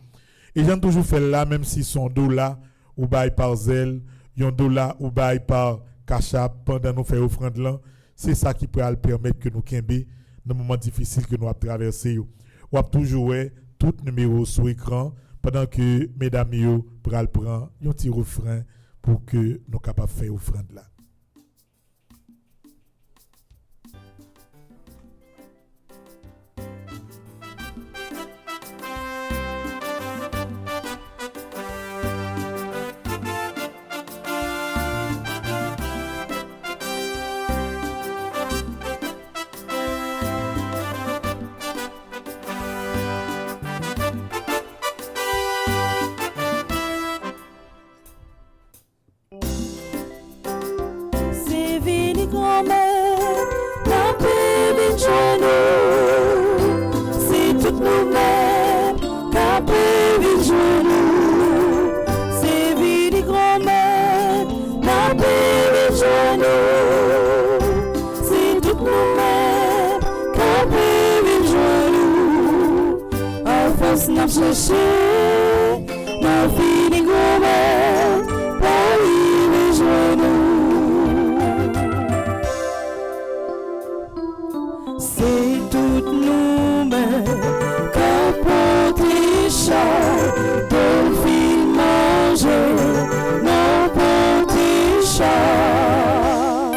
Et j'en toujours fait là même si son dos là ou bail par zèle, yon dos là ou bail par cachap pendant nous faire offrande là, c'est ça qui peut permettre que nous kembe dans moments difficiles que nous avons traversé. Ou a toujours tout numéro sur écran pendant que mesdames yo pral prend un petit refrain pour que nous capable faire offrande là. chercher, ma fille grand-mère, pour y rejoindre. C'est toutes nous-mêmes qu'à porter chaque de fil manger, non porter chaque.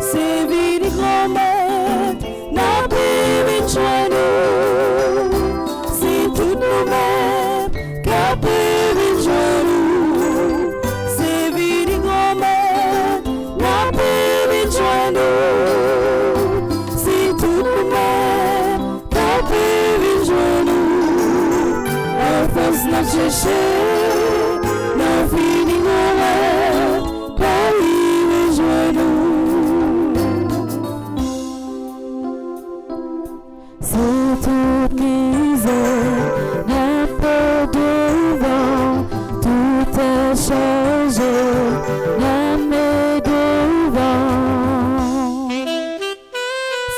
C'est vite grand-mère, n'a plus rejoindre. C'est toutes nous-mêmes qu'à plus rejoindre. C'est vite grand-mère, n'a plus rejoindre. C'est toutes nous-mêmes qu'à plus rejoindre. La force n'a cherché, n'a fini grand-mère, qu'à y rejoindre. C'est toute misère, n'a pas de vent, tout est changé, n'a mais de vent.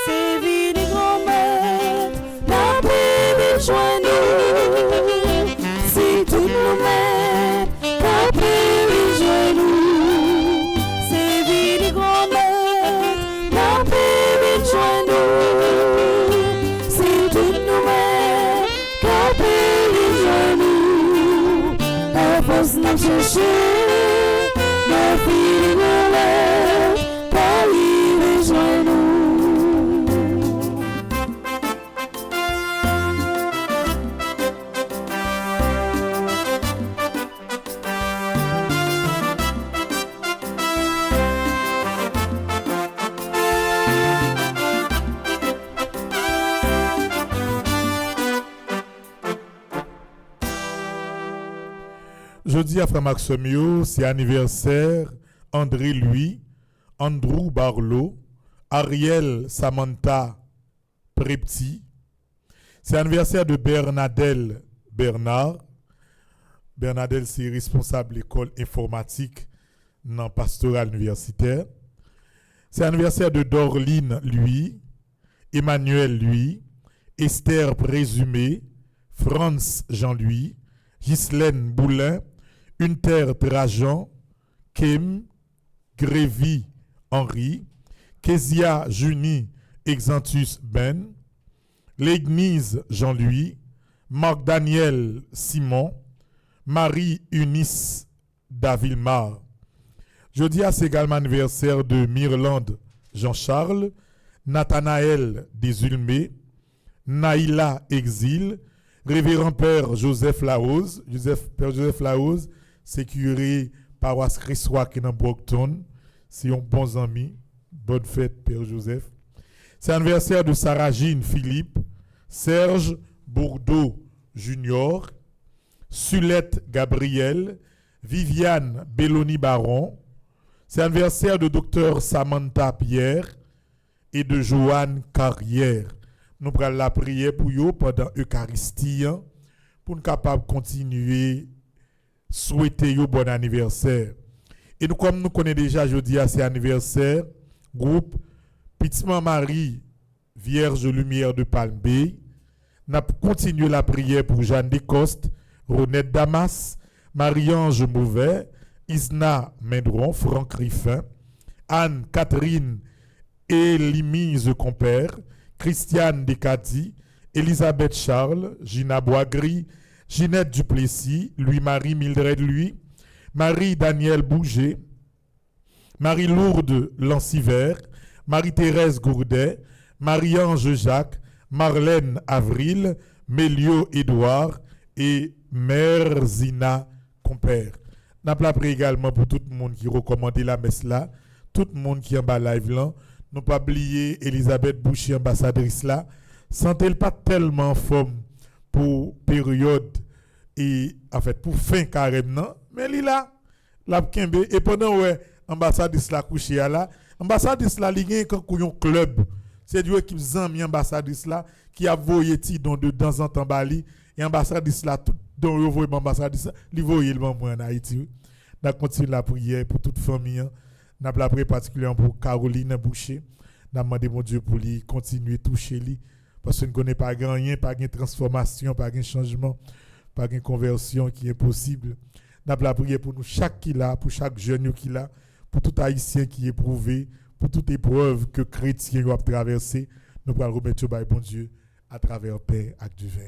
C'est vide grand-mère, n'a plus rejoindre. C'est toute nous-mêmes, n'a plus rejoindre. C'est vide grand-mère, n'a plus rejoindre. C'est toutes nous-mêmes, n'a plus rejoindre. La force n'a cherché, n'a fini grand-mère, pas y rejoindre. Jeudi à Frère Maximio, c'est anniversaire André Louis, Andrew Barlow, Ariel Samantha Prepti. C'est anniversaire de Bernadelle Bernard. Bernadelle, c'est responsable de l'école informatique dans le pastoral universitaire. C'est anniversaire de Dorline Louis, Emmanuel Louis, Esther Présumé, Franz Jean-Louis, Ghislaine Boulin, Unter Trajan, Kem, Grévy Henri, Kezia Junie Exantus Ben, L'église Jean-Louis, Marc Daniel Simon, Marie Eunice Davilmar. Jeudi, c'est également anniversaire de Myrlande Jean-Charles, Nathanaël Desulmé, Naïla Exil, Révérend Père Joseph Laose, Père Joseph Laose, c'est curé paroisse Christois qui est dans Brockton. C'est un bon ami. Bonne fête, Père Joseph. C'est l'anniversaire de Sarah Jean Philippe, Serge Bourdeau Junior, Sulette Gabriel, Viviane Belloni Baron. C'est l'anniversaire de Dr Samantha Pierre et de Joanne Carrière. Nous prenons la prière pour eux pendant l'Eucharistie pour nous capables de continuer souhaiter un bon anniversaire. Et nous, comme nous connaissons déjà jeudi à cet anniversaire, groupe Petite Marie Vierge Lumière de Palm Bay, nous avons continué la prière pour Jeanne Descostes, Ronette Damas, Marie-Ange Mauvet, Isna Mendron, Franck Riffin, Anne-Catherine Élimise Compère, Christiane Descadi, Elisabeth Charles, Gina Boisgris, Ginette Duplessis, Louis-Marie Mildred Louis, Marie-Danielle Bouger, Marie-Lourdes Lanciver, Marie-Thérèse Gourdet, Marie-Ange Jacques, Marlène Avril, Mélio Édouard et Mère Zina Compère. Nous avons prié également pour tout le monde qui recommande la messe là, tout le monde qui est en bas live là. Nous pas oublier Elisabeth Boucher, ambassadrice là. Sentez-le pas tellement en forme pour période et en fait pour fin carême non, mais il là la kembe et pendant ouais ambassadrice là couché là, ambassadrice là il gagne un club. C'est du équipe zami ambassadrice là qui a voyé ti dans de temps en temps Bali et ambassadrice là tout dans le voyé ambassadrice, il voyé le moment en Haïti. Nous continuons la prière pour toute famille. Nous avons la prière particulièrement pour Caroline Boucher. Nous avons demandé mon Dieu pour lui continuer à toucher lui Parce qu'on ne connaît pas grand rien, pas de transformation, pas de changement, pas de conversion qui est possible. Nous avons la prière pour nous, chaque qui là, pour chaque jeune qui là, pour tout haïtien qui est éprouvé, pour toute épreuve que chrétien doit traverser. Nous allons remettre au bon Dieu à travers paix et du vin.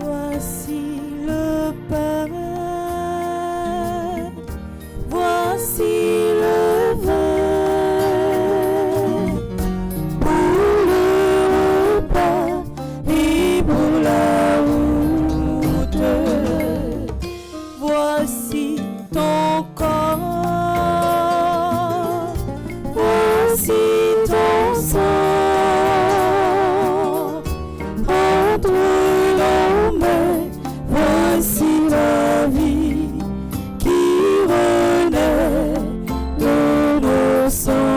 Voici le pain, voici le vin, pour le repas et pour la route. Voici ton corps, voici ton sang, entre voici la vie qui renaît de nos cendres.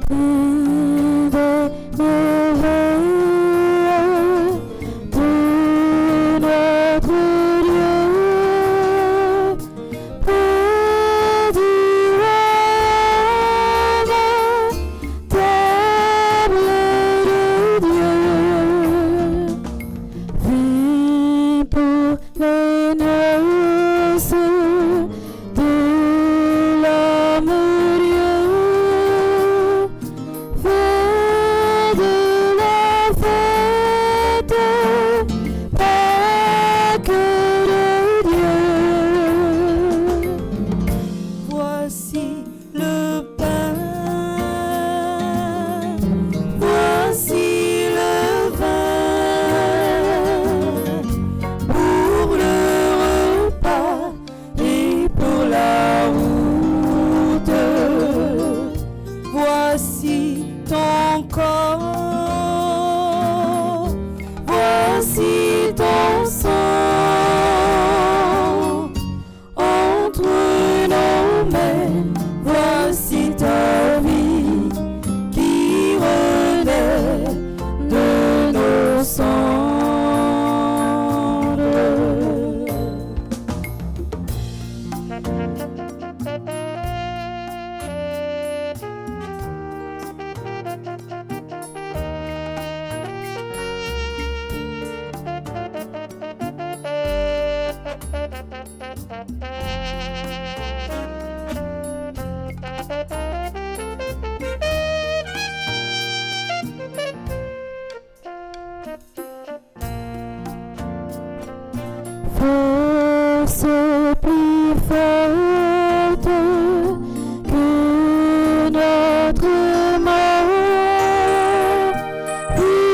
Plus de merveilles de notre Dieu, près du voici le pain, voici le vin, pour le repas et pour la route. Voici ton corps, voici ton sang, entre nos mains, voici ta vie qui renaît de nos cendres. Force plus forte que notre mort, vie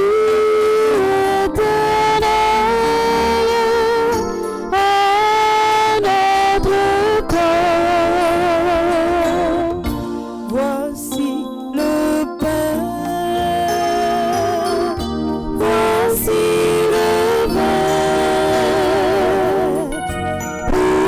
éternelle à notre corps. Voici le pain, voici le vin, pour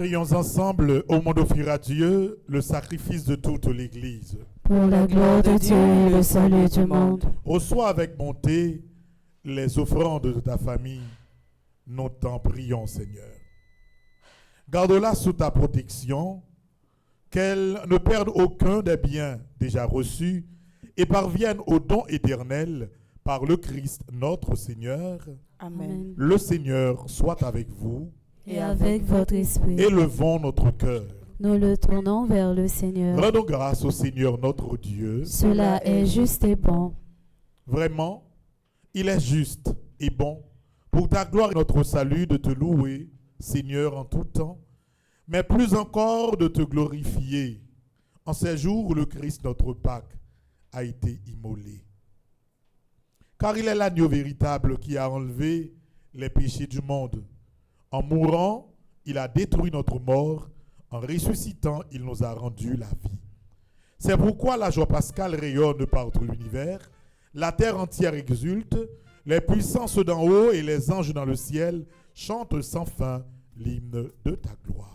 Prions ensemble au monde d'offrir à Dieu le sacrifice de toute l'Église. Pour la gloire de Dieu et le salut du monde. Reçois avec bonté les offrandes de ta famille. Nous t'en prions, Seigneur. Garde-la sous ta protection, qu'elle ne perde aucun des biens déjà reçus et parvienne au don éternel par le Christ notre Seigneur. Amen. Le Seigneur soit avec vous. Et avec votre esprit, Élevons notre cœur. nous le tournons vers le Seigneur. Rendons grâce au Seigneur notre Dieu. Cela est juste et bon. Vraiment, il est juste et bon pour ta gloire et notre salut de te louer, Seigneur, en tout temps, mais plus encore de te glorifier en ces jours où le Christ, notre Pâque, a été immolé. Car il est l'agneau véritable qui a enlevé les péchés du monde. En mourant, il a détruit notre mort. En ressuscitant, il nous a rendu la vie. C'est pourquoi la joie pascale rayonne par tout l'univers. La terre entière exulte. Les puissances d'en haut et les anges dans le ciel chantent sans fin l'hymne de ta gloire.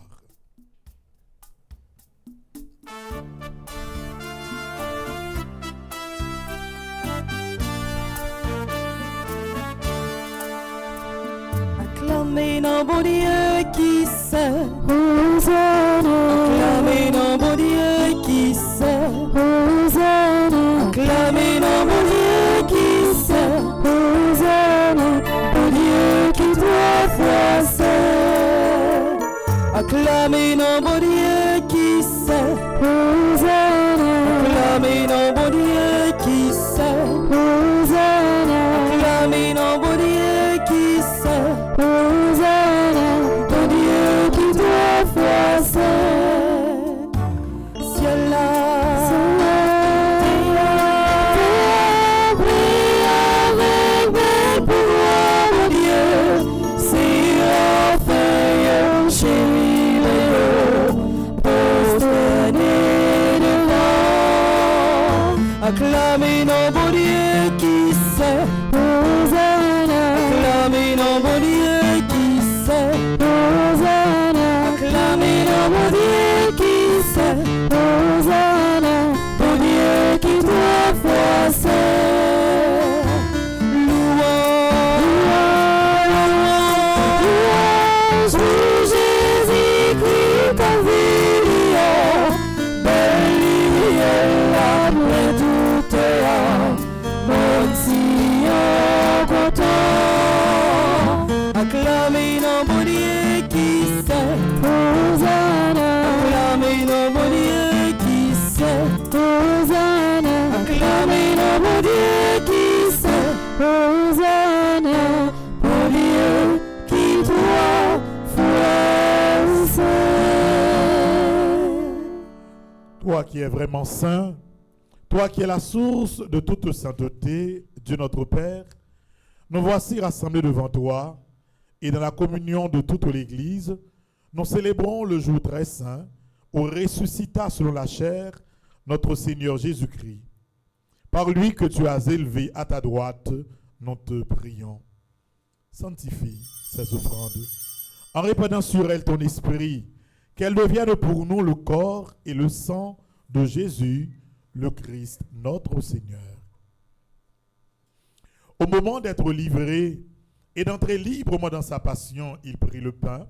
Acclamez nos bon Dieu qui sait. Acclamez nos bon Dieu qui sait. Acclamez nos bon Dieu qui sait. Bon Dieu qui trois fois sait. Acclamez nos bon Dieu qui sait. Acclamez nos bon Dieu qui sait. Acclamez nos bon Dieu qui sait. Bon Dieu qui trois fois sait. Ciel là, brille avec mes pouvoirs, mon Dieu. C'est la feuille chérie, prosternée devant. Acclamez nos bon Dieu qui sait. Acclamez nos bon Dieu qui sait. Acclamez nos bon Dieu qui sait. Bon Dieu qui trois fois sait. Louange, Jésus-Christ Calvaire, belle lumière après toute mon Seigneur content. Acclamez nos bon Dieu qui sait. Acclamez nos bon Dieu qui sait. Acclamez nos bon Dieu qui sait. Bon Dieu qui trois fois sait. Toi qui es vraiment saint, toi qui es la source de toute sainteté, Dieu notre Père, nous voici rassemblés devant toi et dans la communion de toute l'Église, nous célébrons le jour très saint où ressuscita selon la chair notre Seigneur Jésus-Christ. Par lui que tu as élevé à ta droite, nous te prions. Sanctifie ces offrandes en répandant sur elles ton esprit, qu'elles deviennent pour nous le corps et le sang de Jésus, le Christ, notre Seigneur. Au moment d'être livré et d'entrer librement dans sa passion, il prit le pain,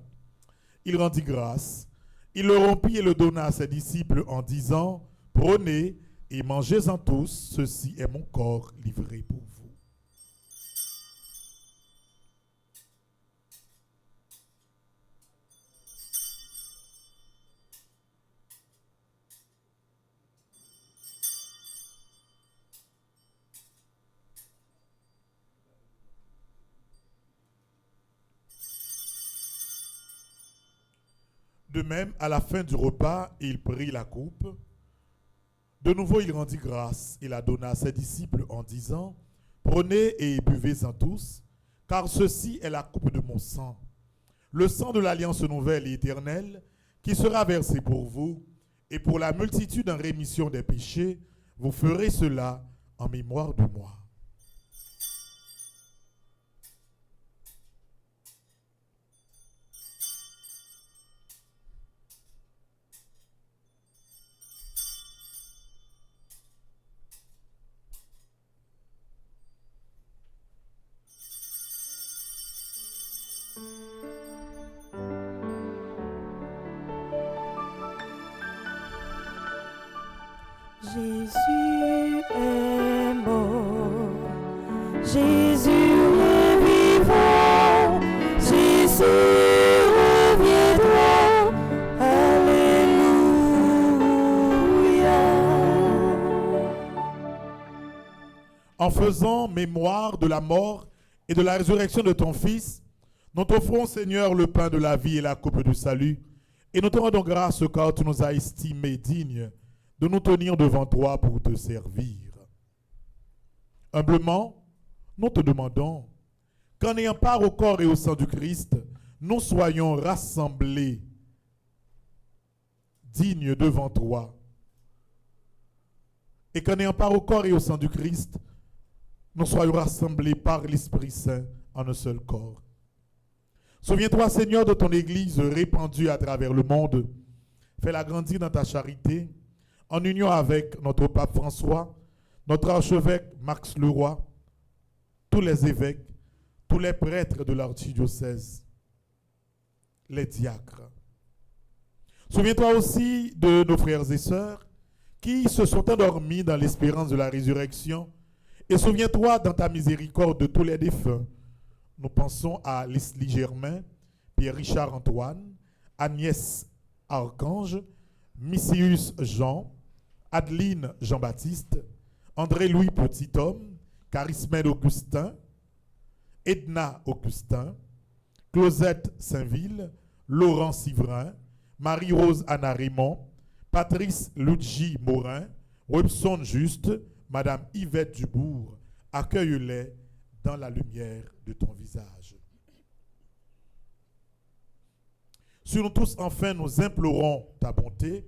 il rendit grâce, il le rompit et le donna à ses disciples en disant, « Prenez et mangez-en tous, ceci est mon corps livré pour vous. » De même, à la fin du repas, il prit la coupe. De nouveau, il rendit grâce et la donna à ses disciples en disant, « Prenez et buvez-en tous, car ceci est la coupe de mon sang, le sang de l'alliance nouvelle et éternelle, qui sera versé pour vous, et pour la multitude en rémission des péchés, vous ferez cela en mémoire de moi. » Jésus est mort, Jésus est vivant, Jésus reviendra, Alléluia. En faisant mémoire de la mort et de la résurrection de ton Fils, nous t'offrons, Seigneur, le pain de la vie et la coupe du salut, et nous te rendons grâce car tu nous as estimés dignes de nous tenir devant toi pour te servir. Humblement, nous te demandons qu'en ayant part au corps et au sang du Christ, nous soyons rassemblés, dignes devant toi. Et qu'en ayant part au corps et au sang du Christ, nous soyons rassemblés par l'Esprit Saint en un seul corps. Souviens-toi, Seigneur, de ton Église répandue à travers le monde. Fais-la grandir dans ta charité, en union avec notre pape François, notre archevêque Max Leroy, tous les évêques, tous les prêtres de l'archidiocèse, les diacres. Souviens-toi aussi de nos frères et sœurs qui se sont endormis dans l'espérance de la résurrection. Et souviens-toi dans ta miséricorde de tous les défunts. Nous pensons à Leslie Germain, Pierre-Richard Antoine, Agnès Archange, Missius Jean, Adeline Jean-Baptiste, André-Louis Petit-Homme, Charismède Augustin, Edna Augustin, Closette Saint-Ville, Laurent Sivrin, Marie-Rose Anna Raymond, Patrice Ludgy Morin, Webson Juste, Madame Yvette Dubourg, accueille-les dans la lumière de ton visage. Sur nous tous, enfin, nous implorons ta bonté.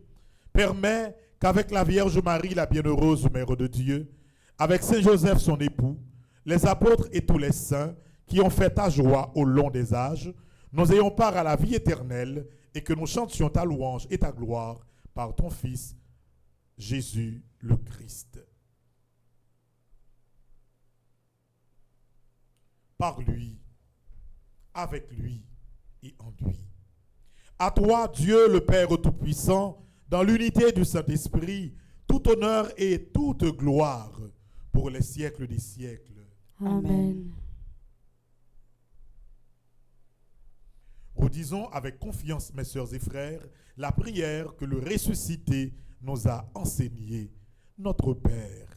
Permets qu'avec la Vierge Marie, la bienheureuse Mère de Dieu, avec Saint Joseph, son époux, les apôtres et tous les saints qui ont fait ta joie au long des âges, nous ayons part à la vie éternelle et que nous chantions ta louange et ta gloire par ton Fils, Jésus le Christ. Par lui, avec lui et en lui. À toi, Dieu le Père Tout-Puissant, dans l'unité du Saint-Esprit, tout honneur et toute gloire pour les siècles des siècles. Amen. Redisons avec confiance, mes sœurs et frères, la prière que le ressuscité nous a enseignée. Notre Père,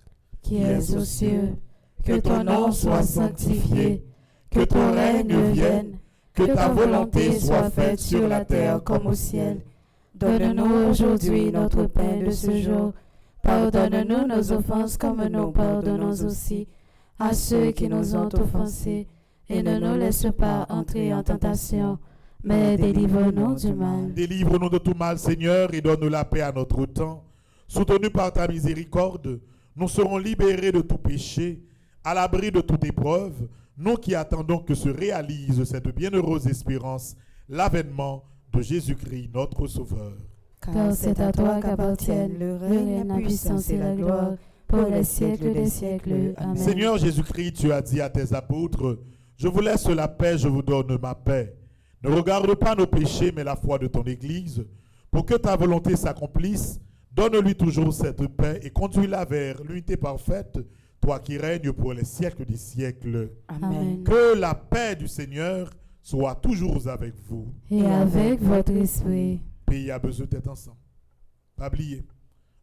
Qui es aux cieux, que ton nom soit sanctifié, que ton règne vienne, que ta volonté soit faite sur la terre comme au ciel. Donne-nous aujourd'hui notre pain de ce jour. Pardonne-nous nos offenses comme nous pardonnons aussi à ceux qui nous ont offensés. Et ne nous laisse pas entrer en tentation, mais délivre-nous du mal. Délivre-nous de tout mal, Seigneur, et donne-nous la paix à notre temps. Soutenus par ta miséricorde, nous serons libérés de tout péché, à l'abri de toute épreuve, nous qui attendons que se réalise cette bienheureuse espérance, l'avènement de Jésus-Christ, notre Sauveur. Car c'est à toi qu'appartiennent le règne, la puissance et la gloire, pour les siècles des siècles. Amen. Seigneur Jésus-Christ, tu as dit à tes apôtres, je vous laisse la paix, je vous donne ma paix. Ne regarde pas nos péchés, mais la foi de ton Église. Pour que ta volonté s'accomplisse, donne-lui toujours cette paix et conduis-la vers l'unité parfaite, toi qui règnes pour les siècles des siècles. Amen. Que la paix du Seigneur soit toujours avec vous. Et avec votre esprit. Le pays a besoin d'être ensemble. Pas oublier.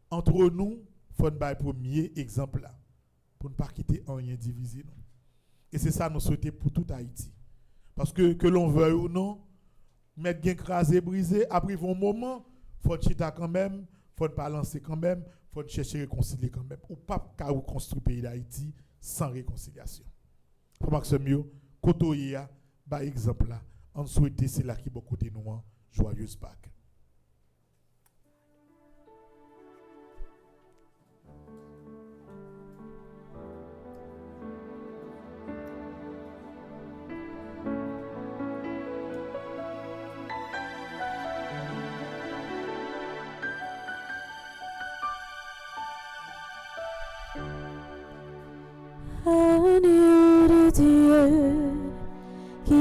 Entre nous, il faut un premier exemple là. Pour ne pas quitter un rien divisé. Non. Et c'est ça nous souhaitons pour tout Haïti. Parce que l'on veuille ou non, mettre bien crasé, brisé, après un moment, il faut chita quand même, il faut pas lancer quand même, il faut chercher à réconcilier quand même. Ou pas qu'à construire le pays d'Haïti sans réconciliation. Pour Maxime, Kotoya, par exemple là, on souhaite c'est là qui est beaucoup de nous, joyeuse Pâques. Agneau de Dieu, qui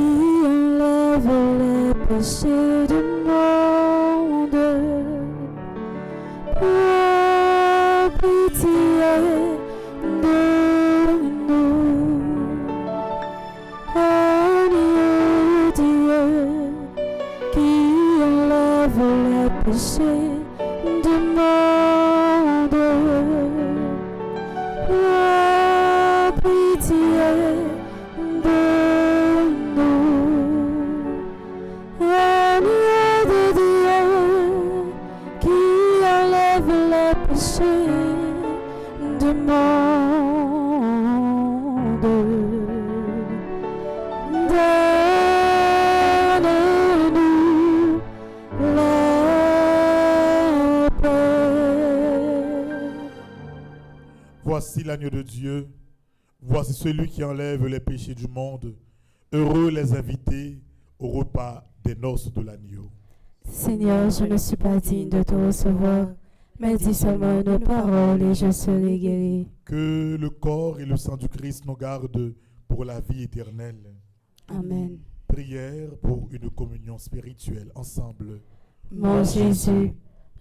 enlève les péchés du monde, propre péchés du monde. Donne-nous la paix. Voici l'agneau de Dieu, voici celui qui enlève les péchés du monde. Heureux les invités au repas des noces de l'agneau. Seigneur, je ne suis pas digne de te recevoir, mais dis seulement une parole et je serai guéri. Que le corps et le sang du Christ nous gardent pour la vie éternelle. Amen. Prière pour une communion spirituelle ensemble. Mon Jésus,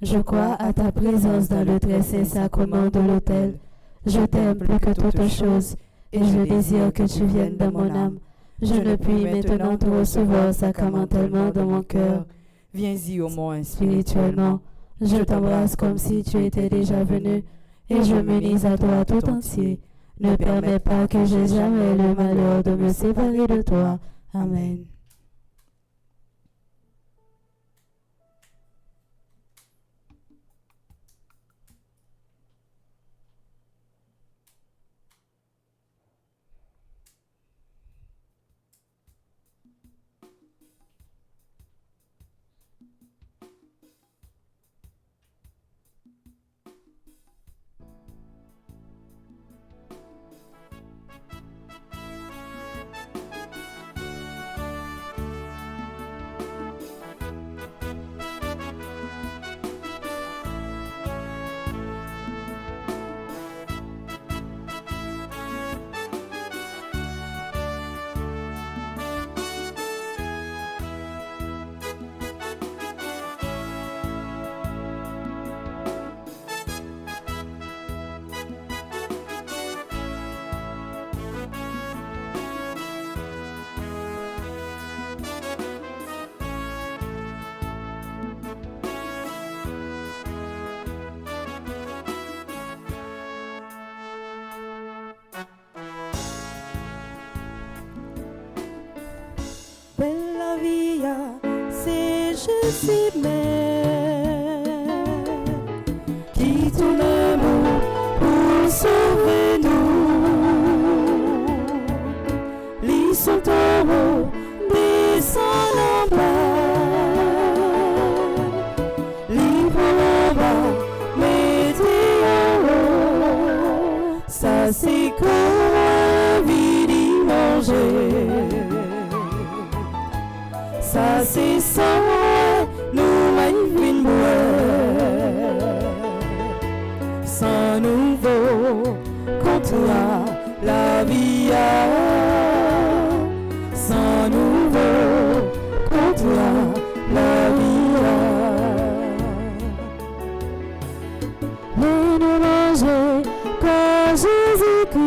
je crois à ta présence dans le très saint sacrement de l'autel. Je t'aime plus que toute chose et je désire que tu viennes dans mon âme. Je ne puis maintenant te recevoir sacramentellement dans mon cœur. Viens-y au moins Spirituellement, je t'embrasse comme si tu étais déjà venu et je m'unis à toi tout entier. Ne permets pas que j'aie jamais le malheur de me séparer de toi. Amen. Bella via, c'est Jésus même qui ton amour pour sauver nous. Lis son taureau, descend en bas, livre en bas, mettez en haut. Ça c'est comme la vie d'y manger. Ça c'est sans nous une boire. Sans nouveau contre la vie. Sans nouveau contre la vie. Mais nous manger quand Jésus-Christ.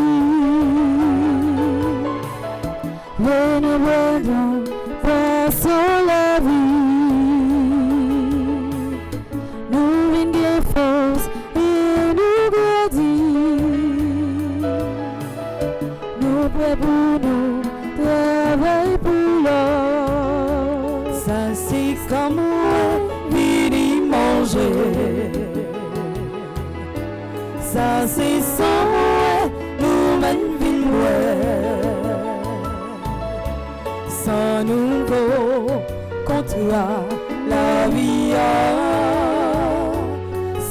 Mais nous boirons sans la vie, nous venons force et nous grandir. Nous prêts pour nous, travail pour l'or. Ça c'est comme venir manger. Ça c'est sans nous venir sans nouveau contre la vie.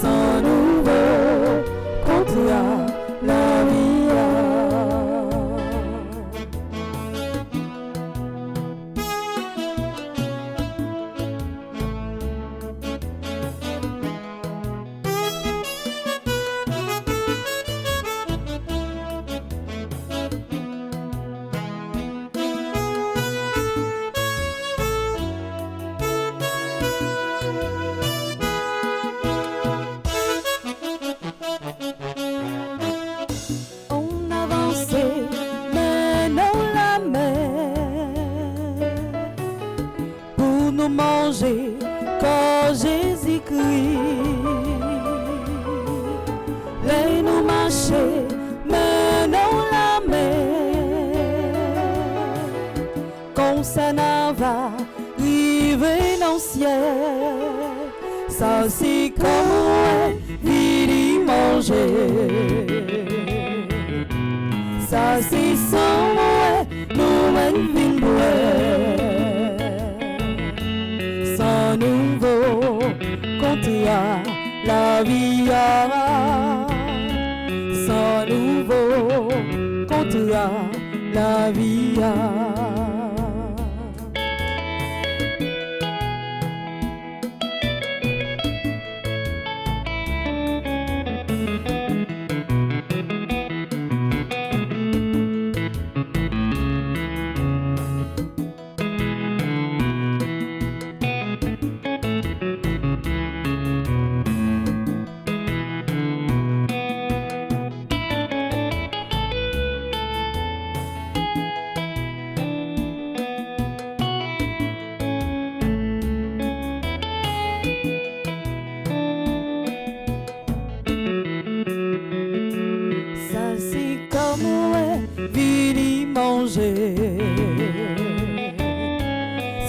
Sans nouveau contre la vie. Manger quand Jésus-Christ. Les nous marcher, menons la mer. Comme ça n'a va, arriver dans le ciel. Ça c'est comme vini manger. Ça c'est sans nous mène vin boire. Sans nouveau compter à la vie. Sans nouveau compter à la vie. Ça c'est comme vini manger.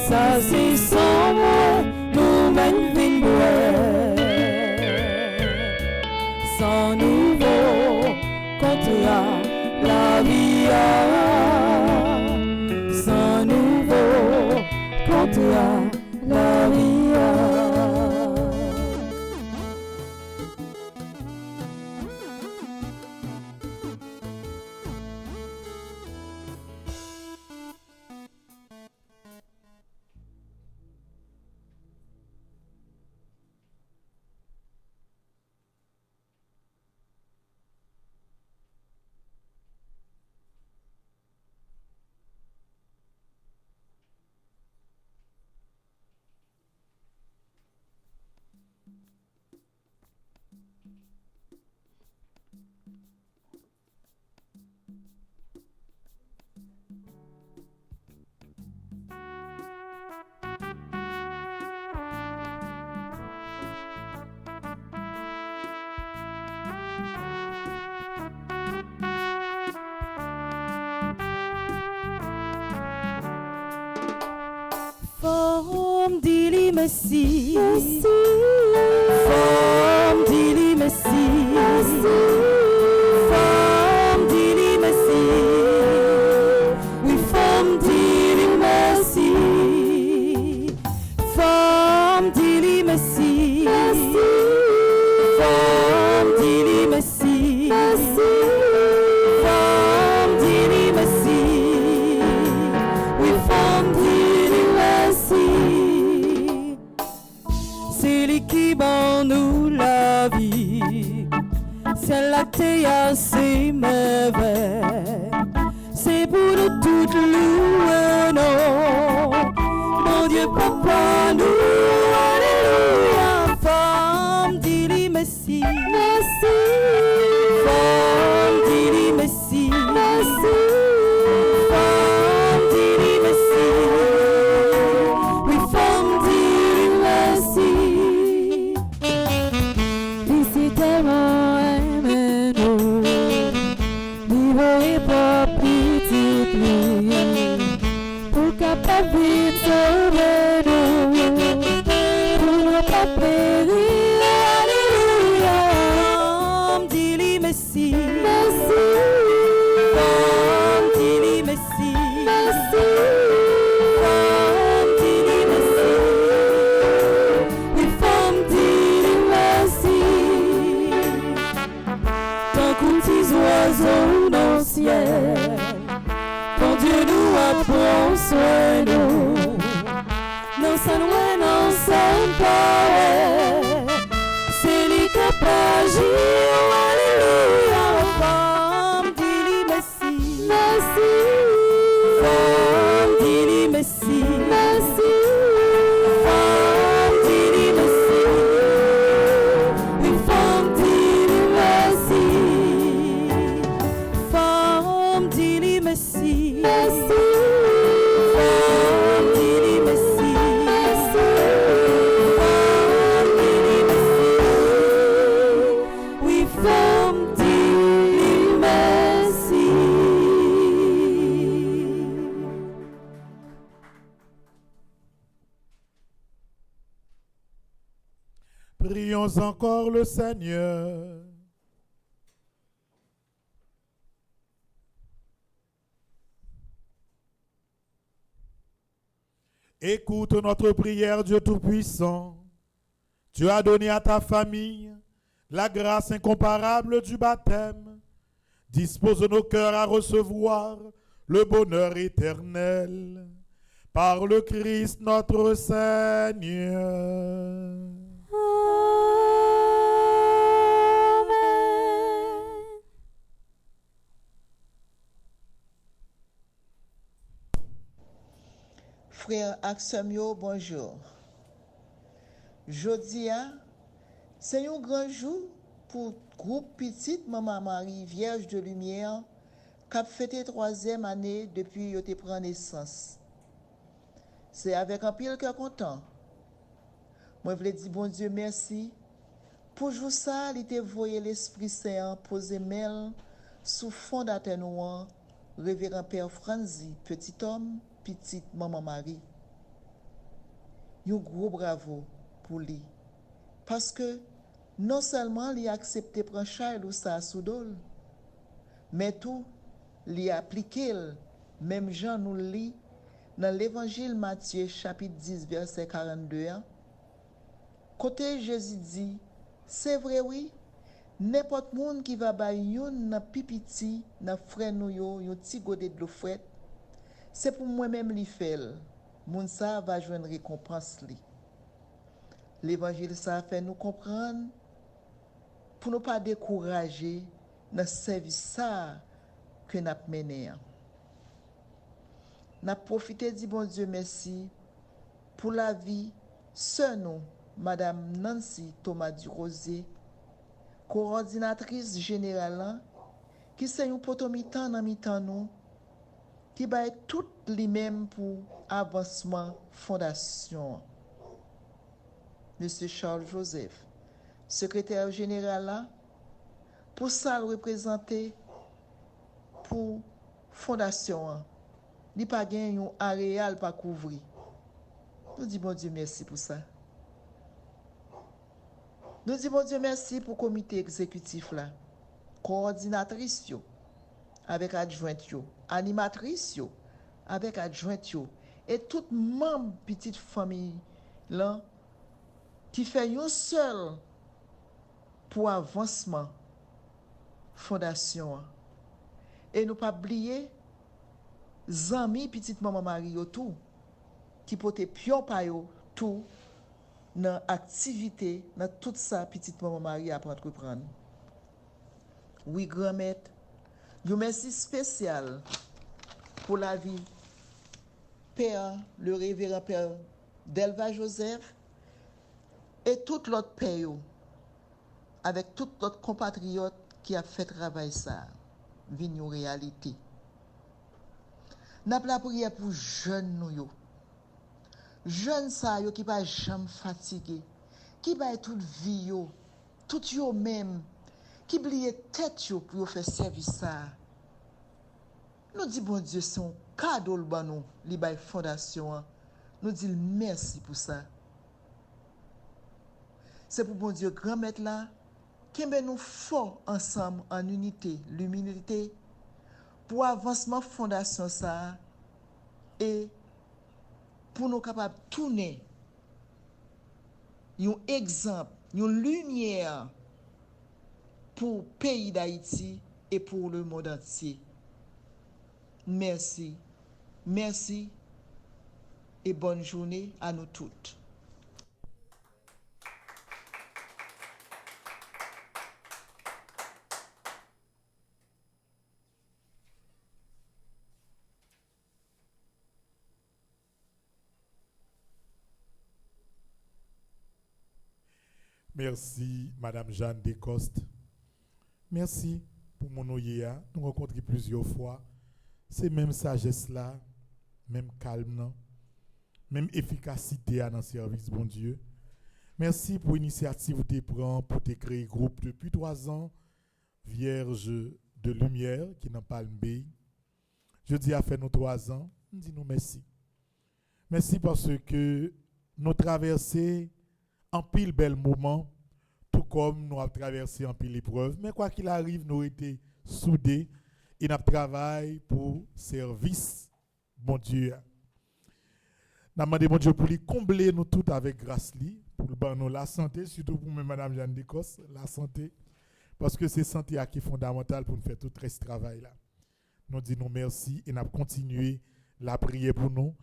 Ça c'est sans moi nous mène vin boire. Sans nouveau compter à la vie. Sans nouveau compter à la vie. Forme d'ili messi, forme d'ili messi, forme d'ili messi, oui forme d'ili messi, forme d'ili messi, forme d'ili messi, forme d'ili messi, oui forme d'ili messi. C'est lui qui ban nous la vie, c'est la théa, c'est merveille, c'est pour nous toutes louer, non, mon Dieu, papa, nous, alléluia, femme, dis-lui merci, merci, femme, dis-lui merci, merci, femme, dis-lui merci, oui, femme, dis-lui merci. Tellement aimé nous, vivons et pas petit plus, pour capable de sauver nous, pour ne pas périr, alléluia, dis-lui merci, merci, dis-lui merci, merci, dis-lui merci, oui, femme, dis-lui merci. Tant qu'un petit oiseau dans le ciel, quand Dieu nous apprend soin nous, non ça loin, non ça pas, c'est lui qui a agir, alléluia, femme, dis-lui merci, merci, femme, dis-lui merci, merci, femme, dis-lui merci, oui, femme, dis-lui merci, femme, dis-lui merci, merci, femme, Prions encore le Seigneur. Écoute notre prière, Dieu Tout-Puissant. Tu as donné à ta famille la grâce incomparable du baptême. Dispose nos cœurs à recevoir le bonheur éternel. Par le Christ notre Seigneur. Frères Axamio, bonjour. Jodia, c'est un grand jour pour groupe Petite Maman Marie, Vierge de Lumière, qui a fêté 3e année depuis que tu pris naissance. C'est avec un pile cœur content. Moi, je voulais dire, bon Dieu, merci. Pour jouer ça, il t'a voyé l'Esprit Saint poser mêle sous fondateur noir, révérend Père Franzi, petit homme, petite Maman Marie. Un gros bravo pour lui. Parce que non seulement il a accepté de prendre Charles ou ça sous dol, mais tout, il a appliqué, même Jean nous lit dans l'évangile Matthieu, chapitre 10, verset 42. Côté Jésus dit, c'est vrai, oui, n'importe monde qui va bailler un pipiti, un frère nou yo, un petit godet de l'eau frette, c'est pour moi-même li fait. Moun ça va joindre récompense li. L'évangile ça fait nous comprendre pour ne pas décourager dans service ça que n'a mené. N'a profité du bon Dieu merci pour la vie sœur nous Madame Nancy Thomas Durosé, coordinatrice générale qui c'est un potomitan dans mitan nous qui va être tout lui-même pour avancement fondation. Monsieur Charles Joseph, secrétaire général là, pour ça le représenter pour fondation. Il pas gain un aréal pas couvrir. Nous disons bon Dieu merci pour ça. Nous disons bon Dieu merci pour le comité exécutif là, coordinatrice yo, avec adjointe yo, animatrice yo, avec adjointe yo, et tout membre petite famille là qui fait un seul pour avancement fondation. Et nous pas oublier zami petite maman Marie yo tout qui pote pion pa yo tout dans activité dans tout ça petite maman Marie a entreprendre. Oui grand-mère, un merci spécial pour la vie Père, le révérend Père Delva Joseph et tout l'autre père avec tout l'autre compatriote qui a fait travail ça vinn une réalité. N'a la prière pour jeunes nous yo. Jeunes ça yo qui pas jamais fatigué, qui ba toute vie yo, tout yo même, qui oublié tête yo pour faire service ça. Nous dit bon Dieu son cadeau le ban nous, li bay fondation. Nous dit merci pour ça. C'est pour bon Dieu grand maître là qui nous fort ensemble en unité, l'humilité pour avancement fondation ça et pour nous capables de tourner un exemple, une lumière pour le pays d'Haïti et pour le monde entier. Merci, merci et bonne journée à nous toutes. Merci, Madame Jeanne Descostes. Merci pour mon oyeya. Nous rencontrons plusieurs fois. C'est même sagesse là, même calme, même efficacité dans le service, bon Dieu. Merci pour l'initiative que tu prends pour te créer groupe depuis 3 ans, Vierge de Lumière, qui n'a pas le pays. Je dis à faire nos 3 ans, dis-nous merci. Merci parce que nous traversons en pile bel moment comme nous avons traversé en pile épreuve, mais quoi qu'il arrive, nous avons été soudés et nous travaillons pour service, bon Dieu. Nous demandons bon Dieu pour lui combler nous tous avec grâce, pour nous la santé, surtout pour Mme Jeanne Descos, la santé, parce que c'est la santé qui est fondamentale pour nous faire tout ce travail-là. Nous disons merci et nous continuons la prière pour nous.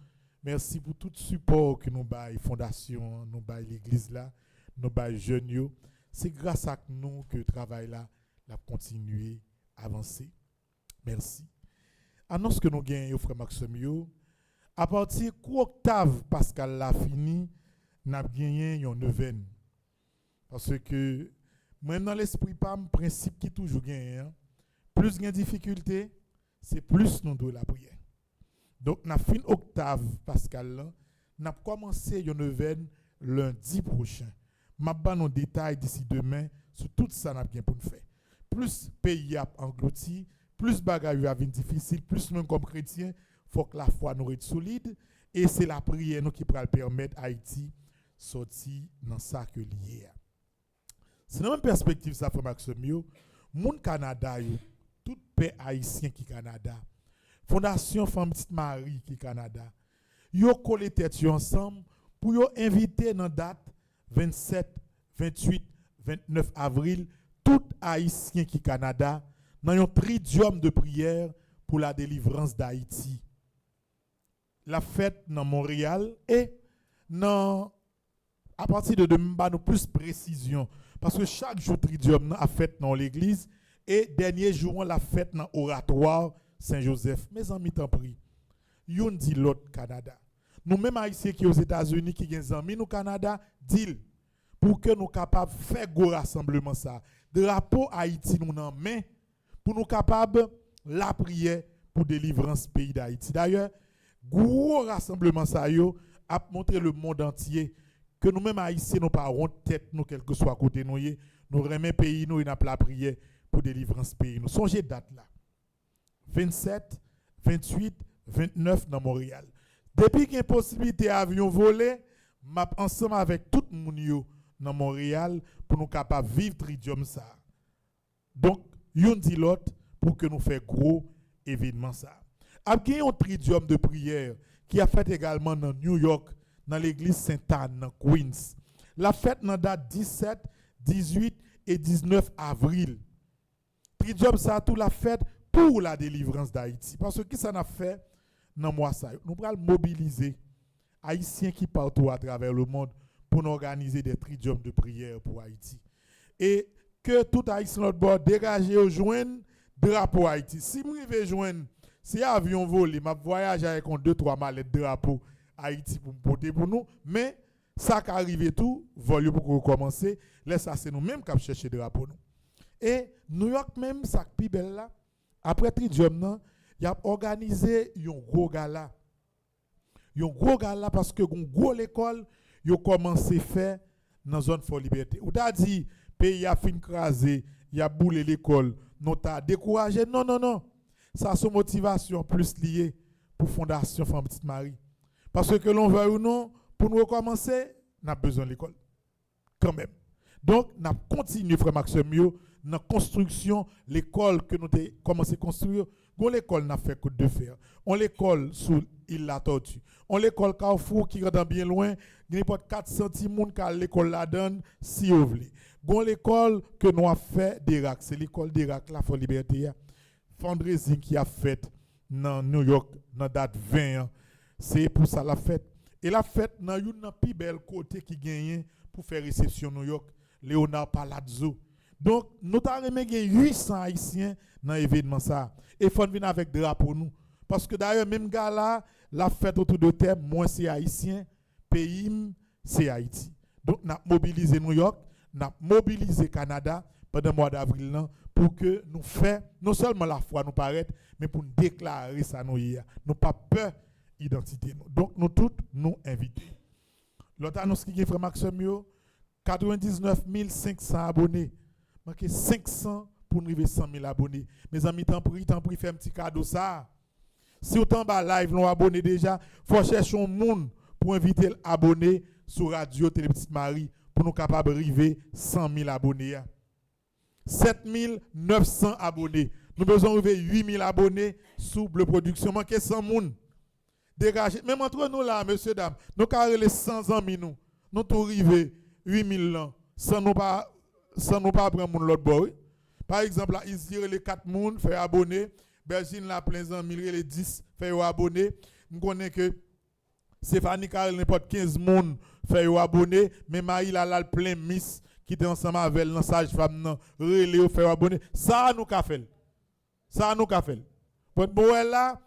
Merci pour tout le support que nous avons, Fondation, nous avons l'église là, nous avons jeunes. C'est grâce à nous que le travail là a continué à avancer. Merci. Annonce que nous gagnons, frère Maxime, à partir de octave Pascal l'a fini, nous avons gagné une neuvaine. Parce que, même dans l'esprit, pas un principe qui toujours gagne. Plus il y a difficulté, c'est plus nous devons la prière. Donc, nous avons fini octave Pascal, nous avons commencé une neuvaine lundi prochain. Je vais vous donner des détails d'ici demain sur tout ça que nous avons pour nous faire. Plus pays a englouti, plus bagaille a venir difficile, plus même comme chrétien, il faut que la foi nous reste solide. Et c'est la prière nous qui va permettre à Haïti sortir dans ça que lié. C'est dans la même perspective, ça fait Maxime, mon Canada, tout pays haïtien qui Canada, Fondation Femme Petite Marie qui Canada, yo collé tête ensemble pour yo inviter dans date 27, 28, 29 avril tout haïtien qui Canada dans un tridium de prière pour la délivrance d'Haïti. La fête dans Montréal et dans à partir de demain nous plus précision parce que chaque jour tridium a fête dans l'église et dernier jour la fête dans oratoire Saint-Joseph. Mes amis t'en prie. Yon dit l'autre Canada. Nous même haïtiens qui aux États-Unis qui gen amis nous Canada dit pour que nous capables faire gros rassemblement ça. Drapeau Haïti nous en main pour nous capables la prière pour délivrance pays d'Haïti. D'ailleurs, gros rassemblement ça yo a montré le monde entier que nous-mêmes haïtiens nous pas honte tête nous quel que soit côté nous remet pays nous n'a la prière pour délivrance pays nous. Songez date là. 27, 28, 29 dans Montréal. Depuis qu'il y a une possibilité d'avion volé, m'a ensemble avec tout le monde dans Montréal pour nous capables de vivre tridium ça. Donc, yon dit l'autre pour que nous fassions gros événement ça. Il y a un tridium de prière qui a fait également dans New York, dans l'église Sainte-Anne, dans Queens. La fête dans date 17, 18 et 19 avril. Tridium ça tout la fête pour la délivrance d'Haïti. Parce que qui ça n'a fait dans mois ça, nous allons mobiliser Haïtiens qui partout à travers le monde pour nous organiser des tridiums de prière pour Haïti. Et que tout Haïtien notre bord dégagé au joindre drapeau Haïti. Si vous voulez joindre, si avion volé, m'a voyage avec 2-3 mallettes de drapeau Haïti pour porter pour nous, mais ça qui arrive tout, volume pour recommencer, laisse ça c'est nous mêmes qui chercher drapeau nous. Et New York même ça plus belle là, après tridium il a organisé un gros gala. Un gros gala parce que une gros l'école, il a commencé à faire dans la zone for liberté. Ou t'a dit pays a fin crasé, il a boulé l'école, non t'a découragé. Non non non. Ça c'est motivation plus liée pour Fondation Femme Petite Marie. Parce que l'on veut ou non, pour nous recommencer, on a besoin de l'école. Quand même. Donc, on a continué, frère Maxime, dans la construction, l'école que nous avons commencé à construire. On l'école n'a fait que de faire. On l'école sous l'île La Tortue. On l'école Carrefour qui est bien loin. Il n'y a pas 400 personnes qui l'école la donne si vous voulez. On l'école que nous avons fait d'Irak. C'est l'école d'Irak, la Folle Liberté. Fundraising qui a fait dans New York, dans date 20 ans. C'est pour ça la fête. Et la fête, dans une plus belle côté qui gagne pour faire réception New York, Léonard Palazzo. Donc, nous avons 800 Haïtiens dans l'événement ça. Et il faut venir avec des drapeaux nous. Parce que d'ailleurs, même gars là, la fête autour de thème, moi c'est Haïtien, pays c'est Haïti. Donc, nous avons mobilisé New York, nous avons mobilisé Canada pendant le mois d'avril pour que nous fassions non seulement la foi nous paraître, mais pour nous déclarer ça nous hier. Nous pas peur identité. Donc, nous tous nous invitons. L'autre annonce qui est frère Maxime, 99 500 abonnés. Manqué 500 pour nous arriver 100 000 abonnés. Mes amis, t'en prie, fais un petit cadeau ça. Si autant bas live, nous abonnés déjà, faut chercher un monde pour inviter l'abonné sur Radio Télé Petite Marie pour nous capables d'arriver 100 000 abonnés. 7 900 abonnés. Nous besoin d'arriver 8 000 abonnés sous Bleu Production. Manquez 100 moun. Dégagez. Même entre nous là, monsieur, dame, nous avons les 100 amis nous. Nous tous arriver 8 000 ans. Sans nous pas prendre l'autre bord. Par exemple, là, ici, les 4 moun, fait abonner. Belgique, là, plein d'amis, les 10, fait abonner. Nous connaissons que Stéphanie Karel, n'importe 15 moun, fait abonner. Mais Marie, là, plein miss qui était ensemble avec la sage-femme, relais, fait abonner. Ça, nous qu'a fait. Ça, nous qu'a fait. Bon, là,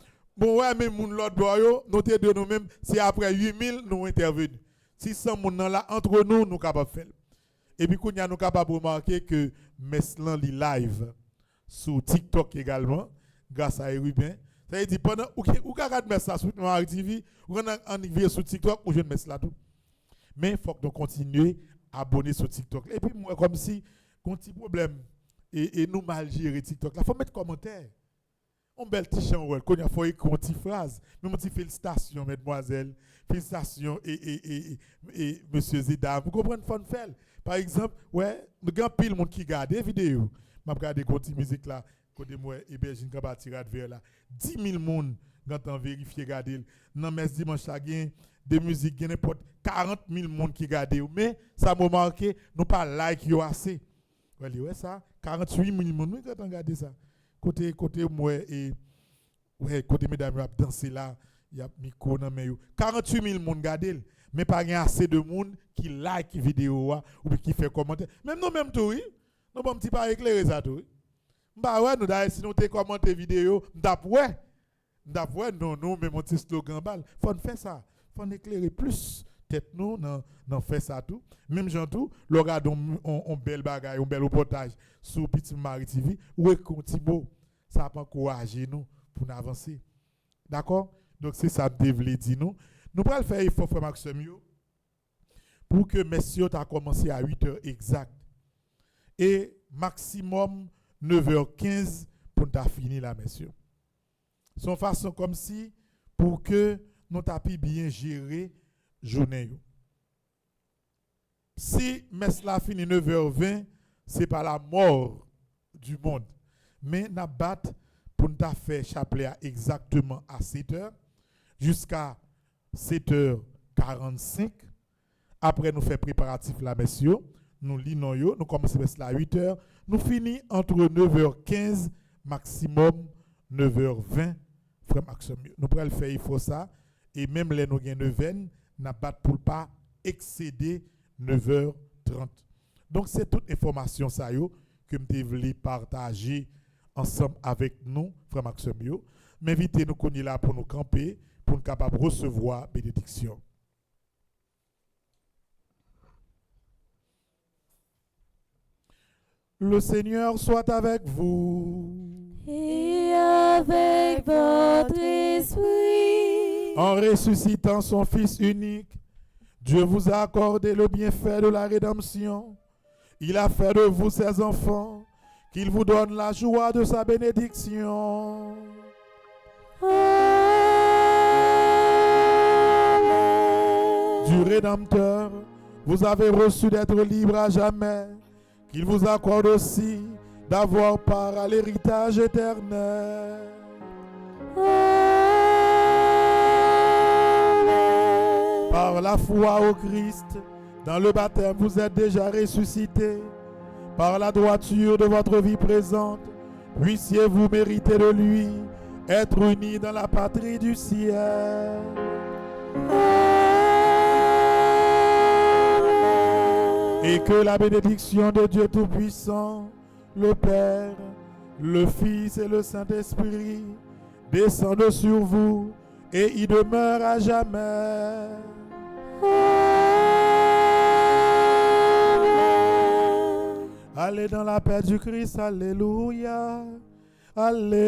même moun l'autre bord, nous te de nous-mêmes, c'est après 8 000, nous intervenons. Si 100 moun là, entre nous, nous capables de faire. Et puis, nous sommes capables de remarquer que Meslan li live sur TikTok également, grâce à Erubin. Ça veut dire, pendant ou regarde Mesla sur TV, ou on sur TikTok, ou je ne Mesla tout. Mais il faut que nous continuions à abonner sur TikTok. Et puis, moi, comme si, on a un petit problème, et nous mal gérer TikTok, il faut mettre commentaire. On bel petit chant, qu'on a fait une petite phrase, mais une petite félicitations, mademoiselle, félicitations, et monsieur Zidane. Vous comprenez, fun faire. Par exemple, ouais, nous avons pile de monde qui regarde des vidéos. Je regarde des musique là, côté moi, et bien, j'ai un tirade vers là. 10 000 personnes ont vérifié, regarder. Dans mes dimanches, il des musiques, il y a n'importe 40 000 personnes qui regardent. Mais ça m'a marqué, nous pas like yo assez. Ouais, ça, 48 000 personnes, nous avons regardé ça. Côté moi, et ouais, côté mesdames, ils ont dansé là, il y a micro dans mes 48 000 personnes regardent. Mais pas assez de monde qui like vidéo ou qui fait commentaire. Même nous même tout, nous pas petit pas éclairer ça tout. Bah ouais, nous d'ailleurs si nous te commenter vidéo, m'dap ouais non même un petit slogan bal. Faut faire ça. Faut éclairer plus tête nous dans faire ça tout. Même gens tout, le regarde on bel bagaille, on bel reportage sur Petit Marie TV, ouais Contibo, ça pas encourager nous pour avancer. D'accord? Donc c'est ça que je voulais dire nous. Nous allons faire effort, frère Maxime, pour que messieurs a commencé à 8h exact. Et maximum 9h15 pour nous finir là, messieurs. Son façon comme si, pour que nous puissions bien gérer la journée. Si Mesla finit 9h20, ce n'est pas la mort du monde. Mais nous battons pour nous faire chapelet exactement à 7h jusqu'à 7h45. Après, nous faisons préparatif là, messieurs. Nous lisons, nous commençons à 8h. Nous finissons entre 9h15, maximum 9h20. Frère Maxime, nous pourrons le faire, il faut ça. Et même les nous avons 9h, nous ne pour pas excéder 9h30. Donc, c'est toute information ça, que je voulais partager ensemble avec nous, frère Maxime. M'invitez nous qu'on est là pour nous camper, pour nous capables de recevoir bénédiction. Le Seigneur soit avec vous. Et avec votre esprit. En ressuscitant son Fils unique, Dieu vous a accordé le bienfait de la rédemption. Il a fait de vous ses enfants, qu'il vous donne la joie de sa bénédiction. Du Rédempteur, vous avez reçu d'être libre à jamais, qu'il vous accorde aussi d'avoir part à l'héritage éternel. Par la foi au Christ, dans le baptême, vous êtes déjà ressuscités. Par la droiture de votre vie présente, puissiez-vous mériter de lui, être unis dans la patrie du ciel. Et que la bénédiction de Dieu Tout-Puissant, le Père, le Fils et le Saint-Esprit descendent sur vous et y demeurent à jamais. Allez dans la paix du Christ, alléluia, alléluia.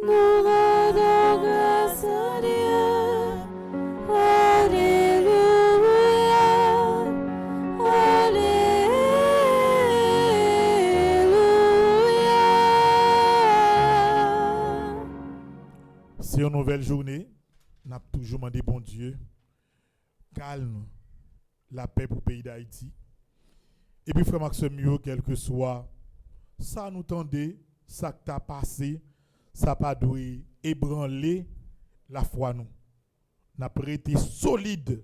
Nous rendons grâce à Dieu, alléluia, alléluia. C'est une nouvelle journée, nous avons toujours demandé bon Dieu calme, la paix pour le pays d'Haïti. Et puis, frère Maxime, quel que soit, ça nous tendait, ça qui t'a passé, ça pas dû ébranler la foi nous. N'a prêté solide,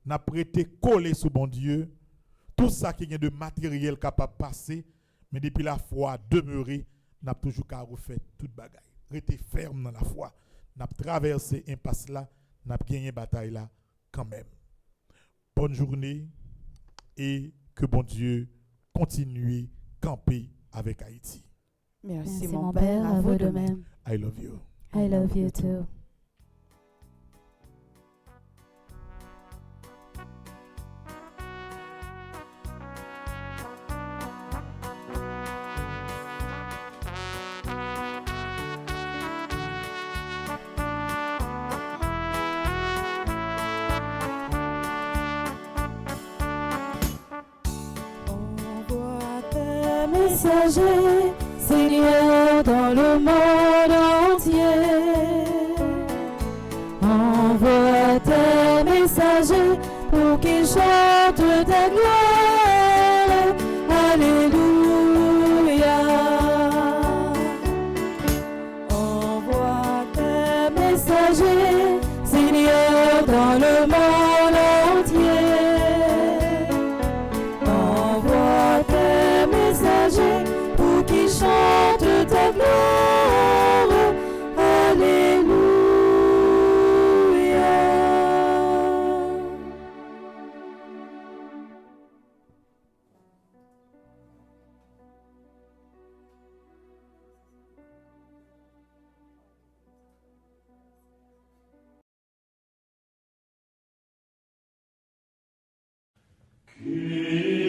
n'a prêté collé sur bon Dieu. Tout ça qui est de matériel capable de passer, mais depuis la foi demeurer, n'a toujours qu'à refaire toute bagaille. Rester ferme dans la foi, n'a traversé impasse là, n'a gagné bataille là quand même. Bonne journée et que bon Dieu continue camper avec Haïti. Merci mon père, à vous de même. I love you. I love you too. Envoie tes messagers, Seigneur, dans le monde entier. Envoie tes messagers pour qu'ils chantent ta gloire. Alléluia. Envoie tes messagers, Seigneur, dans le monde entier. Envoie tes messagers pour qu'ils chantent ta gloire. Alléluia. Qui